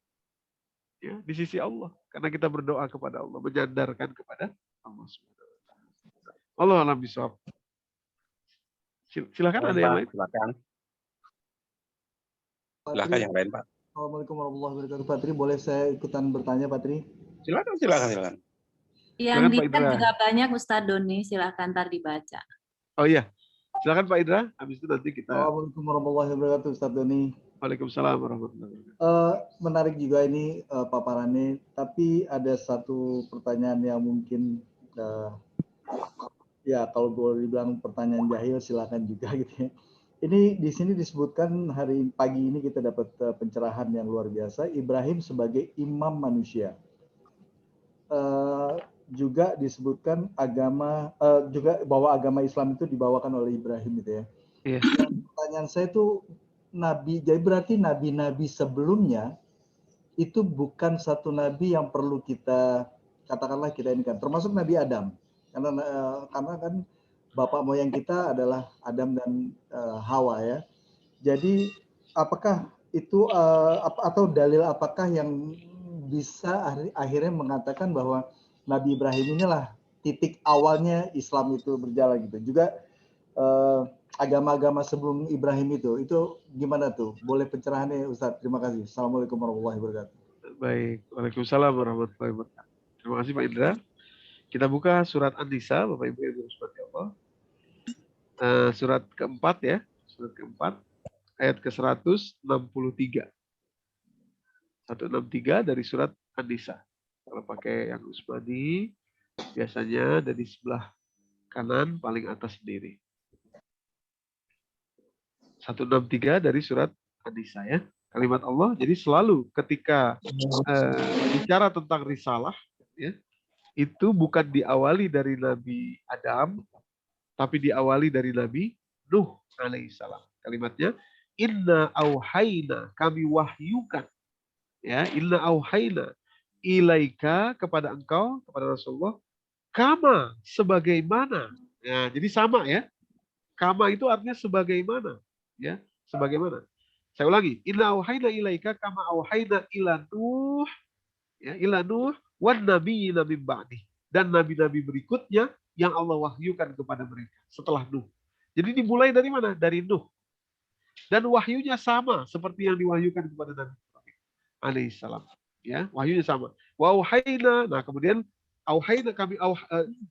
Ya, di sisi Allah karena kita berdoa kepada Allah, menyandarkan kepada Allah SWT. Allah alam bisawab. Silakan ada yang lain. Silakan yang lain Pak. Assalamualaikum warahmatullahi wabarakatuh. Pak Tri, boleh saya ikutan bertanya Pak Tri? Silakan. Yang di chat juga banyak Ustadz Doni, silakan ntar dibaca. Oh iya, silakan Pak Idra. Habis itu nanti kita. Assalamualaikum warahmatullahi wabarakatuh, Ustadz Doni. Waalaikumsalam warahmatullahi wabarakatuh. Menarik juga ini paparannya, tapi ada satu pertanyaan yang mungkin ya kalau boleh dibilang pertanyaan jahil silakan juga gitu ya. Ini di sini disebutkan hari pagi ini kita dapat pencerahan yang luar biasa, Ibrahim sebagai imam manusia. Juga disebutkan agama juga bahwa agama Islam itu dibawakan oleh Ibrahim gitu ya. Iya. Pertanyaan saya itu nabi, jadi berarti nabi-nabi sebelumnya itu bukan satu nabi yang perlu kita katakanlah kita ini kan, termasuk Nabi Adam, karena kan bapak moyang kita adalah Adam dan Hawa ya. Jadi apakah itu atau dalil apakah yang bisa akhirnya mengatakan bahwa Nabi Ibrahim inilah titik awalnya Islam itu berjalan gitu. Juga agama-agama sebelum Ibrahim itu gimana tuh? Boleh pencerahannya Ustaz? Terima kasih. Assalamualaikum warahmatullahi wabarakatuh. Baik, waalaikumsalam warahmatullahi wabarakatuh. Terima kasih Pak Indra. Kita buka surat An-Nisa, Bapak Ibu yang dirahmati Allah. Surat keempat ya, surat keempat, ayat ke-163. 163 dari surat An-Nisa. Kalau pakai yang Usmani, biasanya dari sebelah kanan paling atas sendiri. 163 dari surat An-Nisa ya. Kalimat Allah, jadi selalu ketika bicara tentang risalah, ya, itu bukan diawali dari Nabi Adam, tapi diawali dari Nabi Nuh alaihissalam. Kalimatnya, inna auhayna, kami wahyukan. Ya, inna auhayna ilaika, kepada engkau, kepada Rasulullah, kama, sebagaimana. Ya, jadi sama ya. Kama itu artinya sebagaimana. Ya, sebagaimana. Saya ulangi, inna auhayna ilaika kama auhayna ila Nuh, ya, ila Nuh wan nabiyina min ba'di, dan nabi-nabi berikutnya yang Allah wahyukan kepada mereka setelah Nuh. Jadi dimulai dari mana? Dari Nuh. Dan wahyunya sama seperti yang diwahyukan kepada Nabi Ibrahim alaihissalam. Ya, wahyunya sama. Wa auhayna, nah kemudian auhayna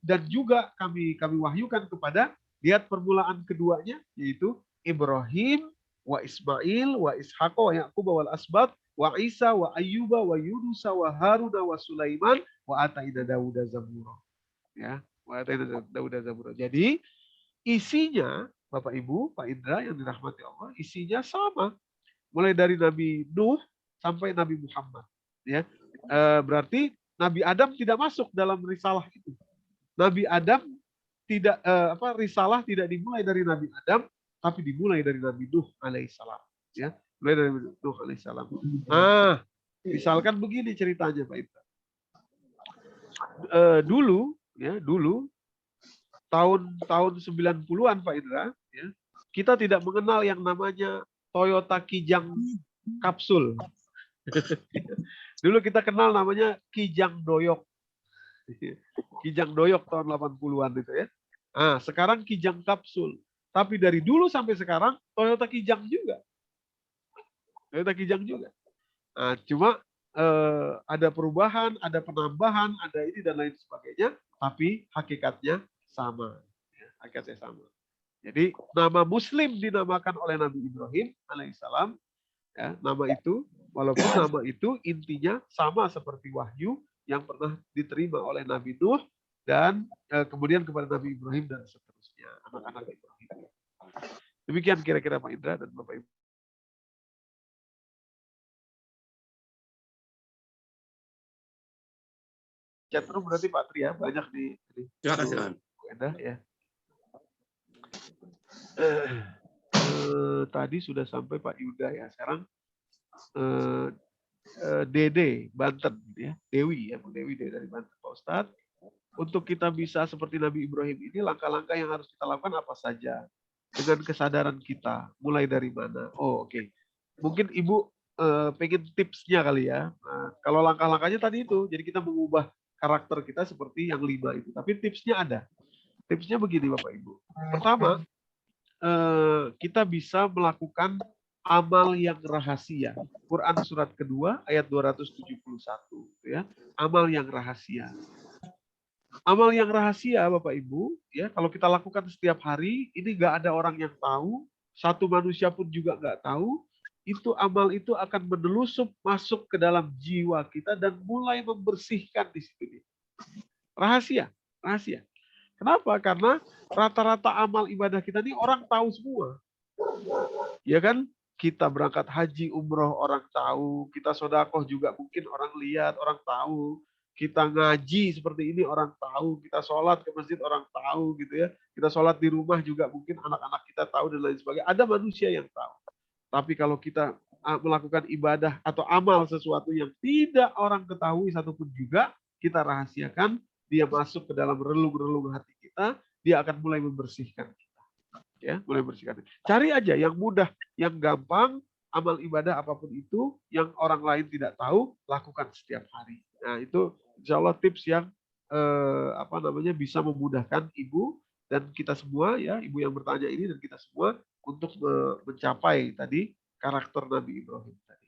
dan juga kami wahyukan kepada, lihat permulaan keduanya, yaitu Ibrahim wa Ismail wa Ishaq wa Yaqub wal asbat wa Isa wa Ayyuba wa Yunus wa Haruna wa Sulaiman wa ataina Dauda zabura. Ya, wa ataina Dauda zabura. Jadi isinya Bapak Ibu, Pak Indra yang dirahmati Allah, isinya sama. Mulai dari Nabi Nuh sampai Nabi Muhammad. Ya, berarti Nabi Adam tidak masuk dalam risalah itu. Nabi Adam tidak risalah tidak dimulai dari Nabi Adam, tapi dimulai dari Nabi Nuh alaihissalam. Ya, mulai dari Nuh alaihissalam. Misalkan begini ceritanya Pak Indra. Dulu tahun 90-an Pak Indra, ya, kita tidak mengenal yang namanya Toyota Kijang kapsul. Dulu kita kenal namanya Kijang Doyok. Kijang Doyok tahun 80-an itu ya. Sekarang Kijang kapsul. Tapi dari dulu sampai sekarang Toyota Kijang juga. Toyota Kijang juga. Cuma ada perubahan, ada penambahan, ada ini dan lain sebagainya, tapi hakikatnya sama. Ya, hakikatnya sama. Jadi nama Muslim dinamakan oleh Nabi Ibrahim alaihissalam. Ya, nama itu, walaupun nama itu intinya sama seperti wahyu yang pernah diterima oleh Nabi Nuh dan kemudian kepada Nabi Ibrahim dan seterusnya, anak-anak Ibrahim. Demikian kira-kira Pak Indra dan Bapak Ibu. Chatroom berarti Pak Tri ya, banyak di Silakan. Ya. Tadi sudah sampai Pak Yuda ya. Sekarang Dede Banten ya, Dewi dari Banten Pak Ustadz. Untuk kita bisa seperti Nabi Ibrahim ini, langkah-langkah yang harus kita lakukan apa saja dengan kesadaran kita, mulai dari mana? Oke. Mungkin Ibu pengen tipsnya kali ya. Kalau langkah-langkahnya tadi itu, jadi kita mengubah karakter kita seperti yang 5 itu. Tapi tipsnya ada. Tipsnya begini Bapak Ibu. Pertama, kita bisa melakukan amal yang rahasia. Quran surat kedua ayat 271 ya. Amal yang rahasia. Amal yang rahasia Bapak Ibu, ya, kalau kita lakukan setiap hari, ini nggak ada orang yang tahu, satu manusia pun juga nggak tahu, itu amal itu akan menelusup masuk ke dalam jiwa kita dan mulai membersihkan di situ. Rahasia. Kenapa? Karena rata-rata amal ibadah kita ini orang tahu semua. Ya kan? Kita berangkat haji, umroh, orang tahu. Kita sodakoh juga mungkin orang lihat, orang tahu. Kita ngaji seperti ini orang tahu. Kita sholat ke masjid orang tahu gitu ya. Kita sholat di rumah juga mungkin anak-anak kita tahu dan lain sebagainya. Ada manusia yang tahu. Tapi kalau kita melakukan ibadah atau amal sesuatu yang tidak orang ketahui satupun juga, kita rahasiakan, dia masuk ke dalam relung-relung hati kita, dia akan mulai membersihkan kita. Ya, mulai membersihkan. Cari aja yang mudah, yang gampang, amal ibadah apapun itu yang orang lain tidak tahu, lakukan setiap hari. Nah, itu insya Allah tips yang bisa memudahkan ibu dan kita semua, ya, ibu yang bertanya ini dan kita semua untuk mencapai tadi karakter Nabi Ibrahim tadi.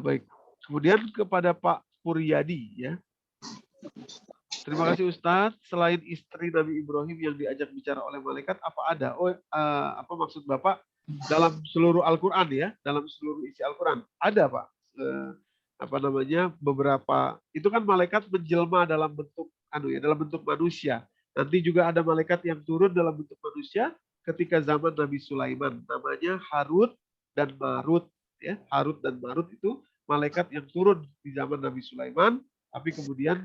Baik. Kemudian kepada Pak Puryadi, ya. Terima kasih Ustadz. Selain istri Nabi Ibrahim yang diajak bicara oleh malaikat, apa ada? Apa maksud Bapak dalam seluruh Al-Quran, ya? Dalam seluruh isi Al-Quran ada, Pak. Beberapa itu kan malaikat menjelma dalam bentuk dalam bentuk manusia. Nanti juga ada malaikat yang turun dalam bentuk manusia ketika zaman Nabi Sulaiman, namanya Harut dan Marut, ya. Harut dan Marut itu malaikat yang turun di zaman Nabi Sulaiman, tapi kemudian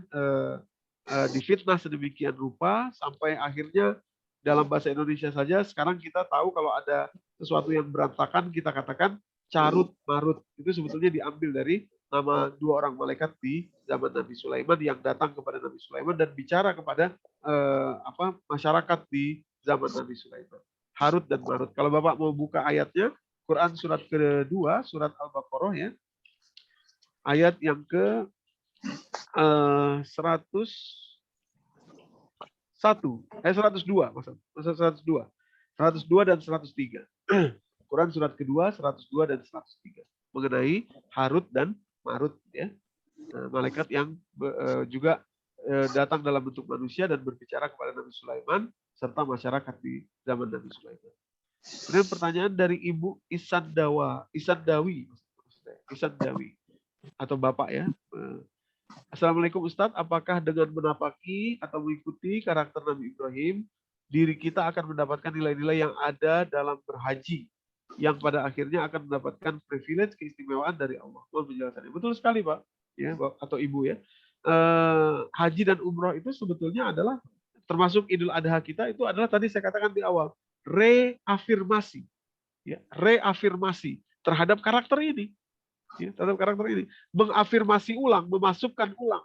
difitnah sedemikian rupa sampai akhirnya dalam bahasa Indonesia saja sekarang kita tahu kalau ada sesuatu yang berantakan kita katakan carut marut. Itu sebetulnya diambil dari nama dua orang malaikat di zaman Nabi Sulaiman yang datang kepada Nabi Sulaiman dan bicara kepada masyarakat di zaman Nabi Sulaiman. Harut dan Marut. Kalau Bapak mau buka ayatnya, Quran surat kedua, surat Al-Baqarah, ya. Ayat yang ke 102, maksud 102 dan 103. Quran surat kedua 102 dan 103 mengenai Harut dan Marut, ya. Malaikat yang juga datang dalam bentuk manusia dan berbicara kepada Nabi Sulaiman serta masyarakat di zaman Nabi Sulaiman. Kemudian pertanyaan dari Ibu Isandawi atau Bapak, ya. Assalamualaikum Ustadz, apakah dengan menapaki atau mengikuti karakter Nabi Ibrahim, diri kita akan mendapatkan nilai-nilai yang ada dalam berhaji, yang pada akhirnya akan mendapatkan privilege keistimewaan dari Allah? Mohon penjelasannya. Betul sekali, Pak, ya, atau Ibu, ya. Haji dan umroh itu sebetulnya adalah termasuk Idul Adha kita, itu adalah tadi saya katakan di awal, reafirmasi, ya, reafirmasi terhadap karakter ini. Ya, terhadap karakter ini, mengafirmasi ulang, memasukkan ulang,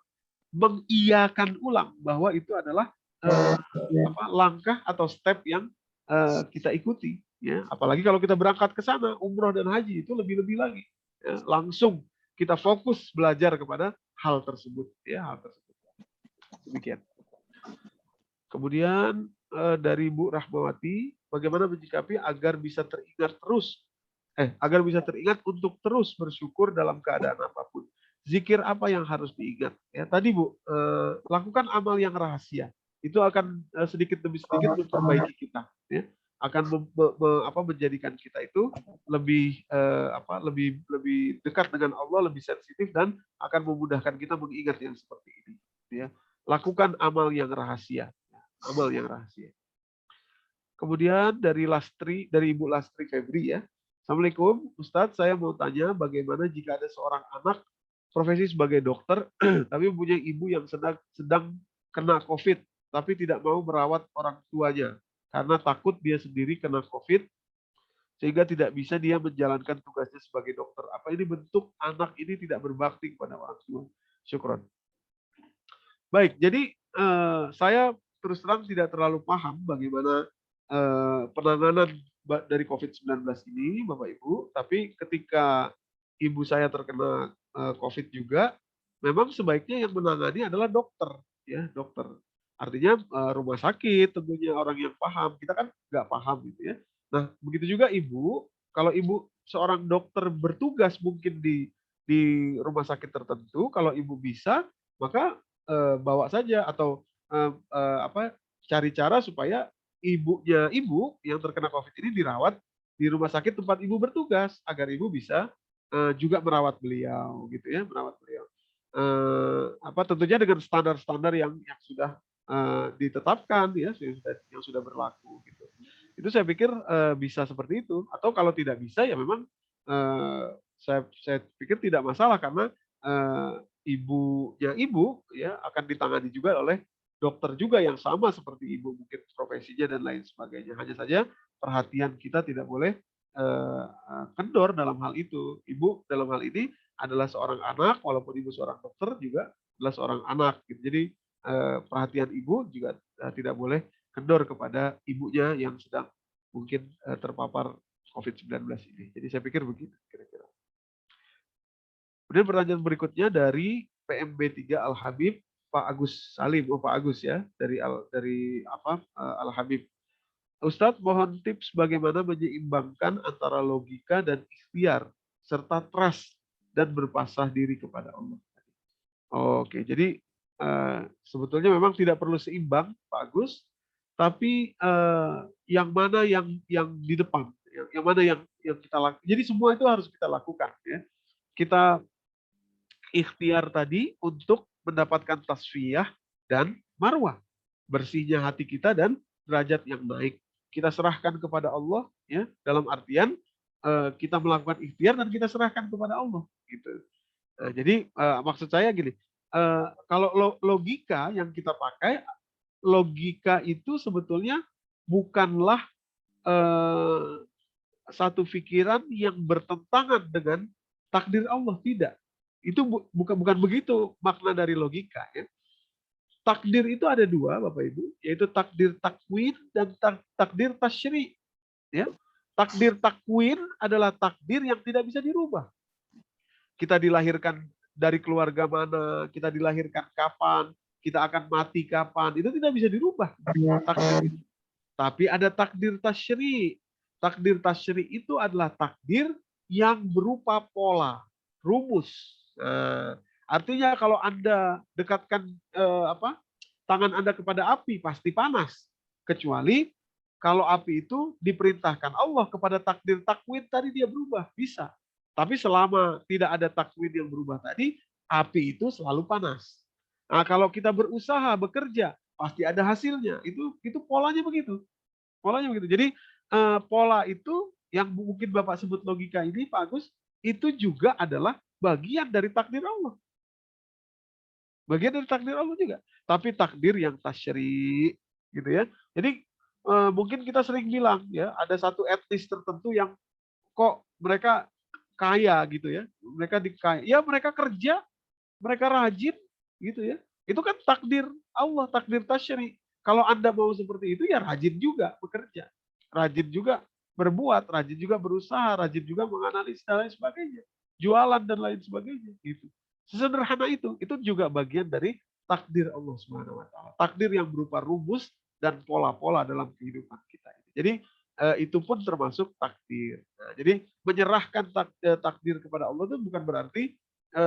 mengiyakan ulang bahwa itu adalah langkah atau step yang kita ikuti, ya. Apalagi kalau kita berangkat ke sana umroh dan haji itu lebih-lebih lagi, ya. Langsung kita fokus belajar kepada hal tersebut, ya, hal tersebut. Demikian. Kemudian dari Bu Rahmawati, bagaimana menyikapi agar bisa teringat untuk terus bersyukur dalam keadaan apapun. Zikir apa yang harus diingat? Ya, tadi Bu, lakukan amal yang rahasia. Itu akan sedikit demi sedikit memperbaiki kita, ya. Akan menjadikan kita itu lebih lebih dekat dengan Allah, lebih sensitif, dan akan memudahkan kita mengingat yang seperti ini, ya. Lakukan amal yang rahasia, amal yang rahasia. Kemudian dari Ibu Lastri Febri, ya. Assalamualaikum, Ustadz, saya mau tanya bagaimana jika ada seorang anak profesi sebagai dokter, tapi punya ibu yang sedang kena COVID, tapi tidak mau merawat orang tuanya, karena takut dia sendiri kena COVID, sehingga tidak bisa dia menjalankan tugasnya sebagai dokter. Apa ini bentuk anak ini tidak berbakti kepada orang tua? Syukron. Baik, jadi saya terus terang tidak terlalu paham bagaimana penanganan dari COVID-19 ini, Bapak Ibu, tapi ketika ibu saya terkena COVID juga, memang sebaiknya yang menangani adalah dokter, ya, dokter. Artinya rumah sakit tentunya orang yang paham, kita kan nggak paham gitu, ya. Nah, begitu juga ibu, kalau ibu seorang dokter bertugas mungkin di rumah sakit tertentu, kalau ibu bisa, maka bawa saja atau cari cara supaya ibu yang terkena COVID ini dirawat di rumah sakit tempat ibu bertugas agar ibu bisa juga merawat beliau, gitu, ya, merawat beliau. Tentunya dengan standar-standar yang sudah ditetapkan, ya, yang sudah berlaku, gitu. Itu saya pikir bisa seperti itu. Atau kalau tidak bisa, ya memang saya pikir tidak masalah karena ibunya ibu, ya, akan ditangani juga oleh dokter juga yang sama seperti ibu, mungkin profesinya dan lain sebagainya. Hanya saja perhatian kita tidak boleh kendor dalam hal itu. Ibu dalam hal ini adalah seorang anak, walaupun ibu seorang dokter juga adalah seorang anak. Gitu. Jadi perhatian ibu juga tidak boleh kendor kepada ibunya yang sedang mungkin terpapar COVID-19 ini. Jadi saya pikir begitu kira-kira. Kemudian pertanyaan berikutnya dari PMB3 Al-Habib, Pak Agus Salim, Pak Agus ya, dari Al-Habib. Ustadz, mohon tips bagaimana menyeimbangkan antara logika dan ikhtiar, serta trust dan berpasrah diri kepada Allah. Oke, jadi sebetulnya memang tidak perlu seimbang, Pak Agus, tapi yang mana yang di depan, yang mana yang kita lakukan. Jadi semua itu harus kita lakukan. Ya. Kita ikhtiar tadi untuk mendapatkan tasfiyah dan marwah, bersihnya hati kita dan derajat yang naik. Kita serahkan kepada Allah, ya, dalam artian kita melakukan ikhtiar dan kita serahkan kepada Allah, gitu. Jadi maksud saya gini, kalau logika yang kita pakai, logika itu sebetulnya bukanlah satu pikiran yang bertentangan dengan takdir Allah, tidak. Itu bukan begitu makna dari logika, ya. Takdir itu ada dua, Bapak Ibu, yaitu takdir takwin dan takdir tasyri. Ya. Takdir takwin adalah takdir yang tidak bisa dirubah. Kita dilahirkan dari keluarga mana, kita dilahirkan kapan, kita akan mati kapan, itu tidak bisa dirubah. Takdir itu. Tapi ada takdir tasyri. Takdir tasyri itu adalah takdir yang berupa pola, rumus. Artinya kalau Anda dekatkan tangan Anda kepada api, pasti panas. Kecuali kalau api itu diperintahkan Allah kepada takdir takwin tadi, dia berubah, bisa. Tapi selama tidak ada takwin yang berubah tadi, api itu selalu panas. Nah, kalau kita berusaha, bekerja, pasti ada hasilnya. Itu polanya begitu. Polanya begitu. Jadi pola itu yang mungkin Bapak sebut logika ini, Pak Agus, itu juga adalah bagian dari takdir Allah. Bagian dari takdir Allah juga. Tapi takdir yang tasyri, gitu ya. Jadi mungkin kita sering bilang ya, ada satu etnis tertentu yang kok mereka kaya gitu ya. Mereka dikaya. Ya mereka kerja, mereka rajin gitu ya. Itu kan takdir Allah, takdir tasyri. Kalau Anda mau seperti itu ya rajin juga bekerja. Rajin juga berbuat, rajin juga berusaha, rajin juga menganalisis dan lain sebagainya. Jualan dan lain sebagainya gitu. Sesederhana itu juga bagian dari takdir Allah Subhanahu wa taala. Takdir yang berupa rumus dan pola-pola dalam kehidupan kita. Jadi itu pun termasuk takdir. Nah, jadi menyerahkan takdir kepada Allah itu bukan berarti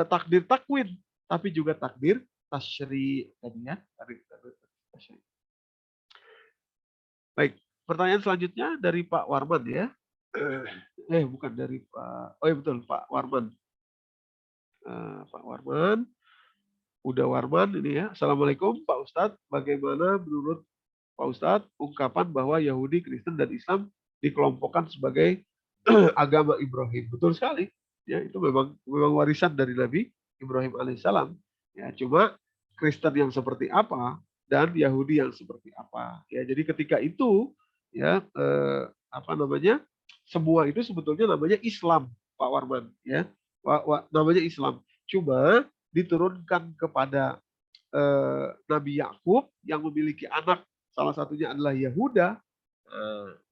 takdir takwin, tapi juga takdir tasyri tadinya. Baik, pertanyaan selanjutnya dari Pak Warman ya. Bukan dari Pak. Oh ya betul, Pak Warman. Pak Warman, Uda Warman ini ya. Assalamualaikum Pak Ustadz, bagaimana menurut Pak Ustadz ungkapan bahwa Yahudi, Kristen, dan Islam dikelompokkan sebagai agama Ibrahim? Betul sekali, ya itu memang warisan dari Nabi Ibrahim alaihissalam. Ya cuma Kristen yang seperti apa dan Yahudi yang seperti apa? Ya jadi ketika itu ya semua itu sebetulnya namanya Islam, Pak Warman, ya. Namanya Islam. Cuma diturunkan kepada Nabi Yakub yang memiliki anak, salah satunya adalah Yahuda.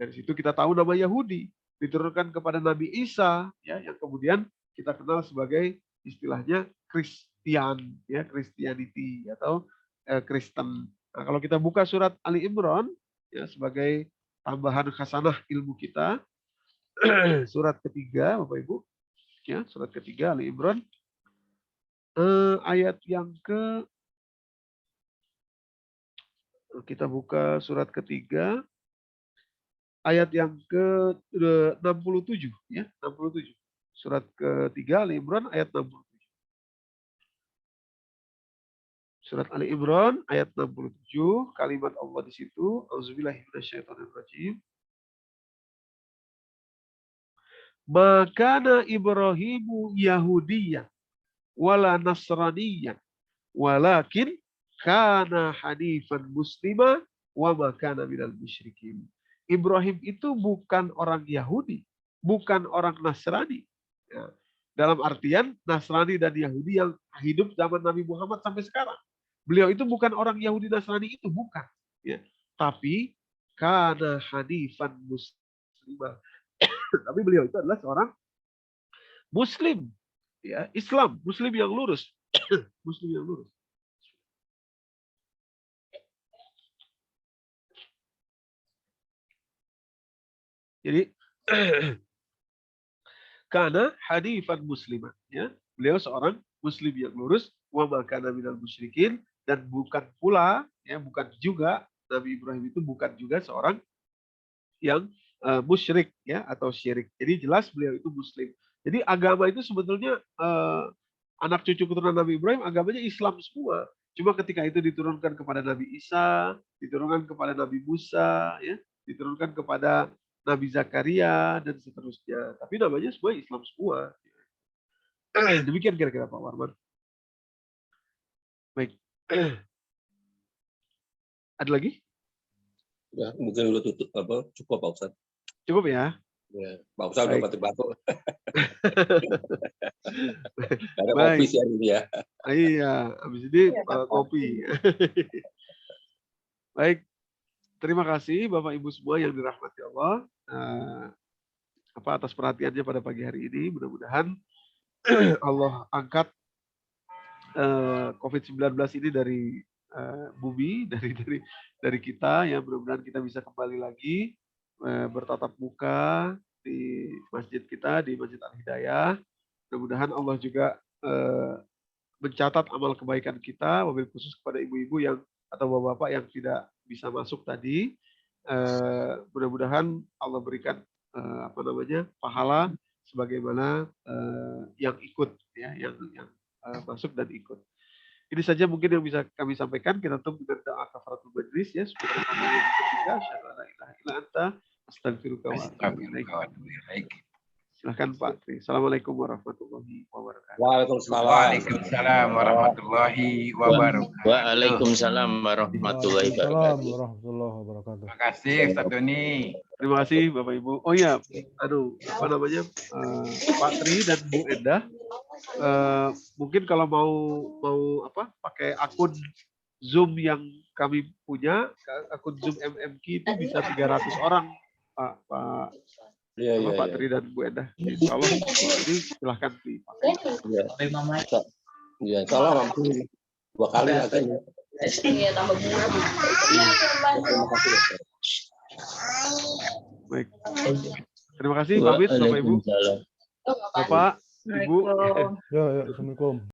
Dari situ kita tahu nama Yahudi. Diturunkan kepada Nabi Isa, ya, yang kemudian kita kenal sebagai istilahnya Kristian, ya, Christianity atau Kristen. Nah, kalau kita buka surat Ali Imran, ya, sebagai tambahan khasanah ilmu kita, surat ketiga, Bapak Ibu. Ya, surat ketiga Ali Imran ayat yang kita buka surat ketiga ayat yang ke-67 ya, 67. Surat ketiga Ali Imran ayat 67. Surat Ali Imran ayat 67, kalimat Allah di situ, auzubillahi minasyaitonirrajim. Makana Ibrahimu Yahudiyyan wala Nasraniyyan walakin kana hanifan muslima wa ma kana minal musyrikin. Ibrahim itu bukan orang Yahudi, bukan orang Nasrani. Ya. Dalam artian Nasrani dan Yahudi yang hidup zaman Nabi Muhammad sampai sekarang. Beliau itu bukan orang Yahudi Nasrani itu, bukan. Ya. Tapi kana hanifan muslimah. Tapi beliau itu adalah seorang Muslim, ya, Islam, Muslim yang lurus, Muslim yang lurus. Jadi karena hanifan muslimah, ya, beliau seorang Muslim yang lurus, wa ma kana minal musyrikin, dan bukan pula, ya, bukan juga Nabi Ibrahim itu bukan juga seorang yang musyrik, ya, atau syirik. Jadi jelas beliau itu Muslim. Jadi agama itu sebetulnya anak cucu keturunan Nabi Ibrahim agamanya Islam semua. Cuma ketika itu diturunkan kepada Nabi Isa, diturunkan kepada Nabi Musa, ya, diturunkan kepada Nabi Zakaria dan seterusnya. Tapi namanya semua Islam semua. Demikian kira-kira Pak Warman. Baik. Ada lagi? Ya, mungkin udah tutup cukup Pak Ustadz. Cukup ya. Ya, Pak Ustadz udah batuk-batuk. Ada Baik. kopi sih hari ini ya. Iya, habis ini kopi. Baik. Terima kasih Bapak Ibu semua yang dirahmati Allah atas perhatiannya pada pagi hari ini. Mudah-mudahan Allah angkat COVID-19 ini dari bumi, dari kita, ya, mudah-mudahan kita bisa kembali lagi bertatap muka di masjid kita, di Masjid Al-Hidayah. Mudah-mudahan Allah juga mencatat amal kebaikan kita, wabil khusus kepada ibu-ibu yang atau bapak-bapak yang tidak bisa masuk tadi. Mudah-mudahan Allah berikan pahala sebagaimana yang ikut, ya, yang masuk dan ikut. Ini saja mungkin yang bisa kami sampaikan. Kita tutup dengan doa kafaratul majlis, ya. Silakan Pak Tri. Assalamualaikum warahmatullahi wabarakatuh. Waalaikumsalam warahmatullahi wabarakatuh. Waalaikumsalam warahmatullahi wabarakatuh. Terima kasih Ustaz Doni. Terima kasih Bapak Ibu. Oh iya, Pak Tri dan Bu Endah, mungkin kalau mau pakai akun Zoom yang kami punya, akun Zoom MMQ itu bisa 300 orang, Pak Tri dan Bu Endah. Insya Allah ini silahkan dipakai. Iya, salah langsung 2 kali aja. Baik. Terima kasih, pamit Bapak Ibu. Bapak, Ibu. Ya, Assalamualaikum.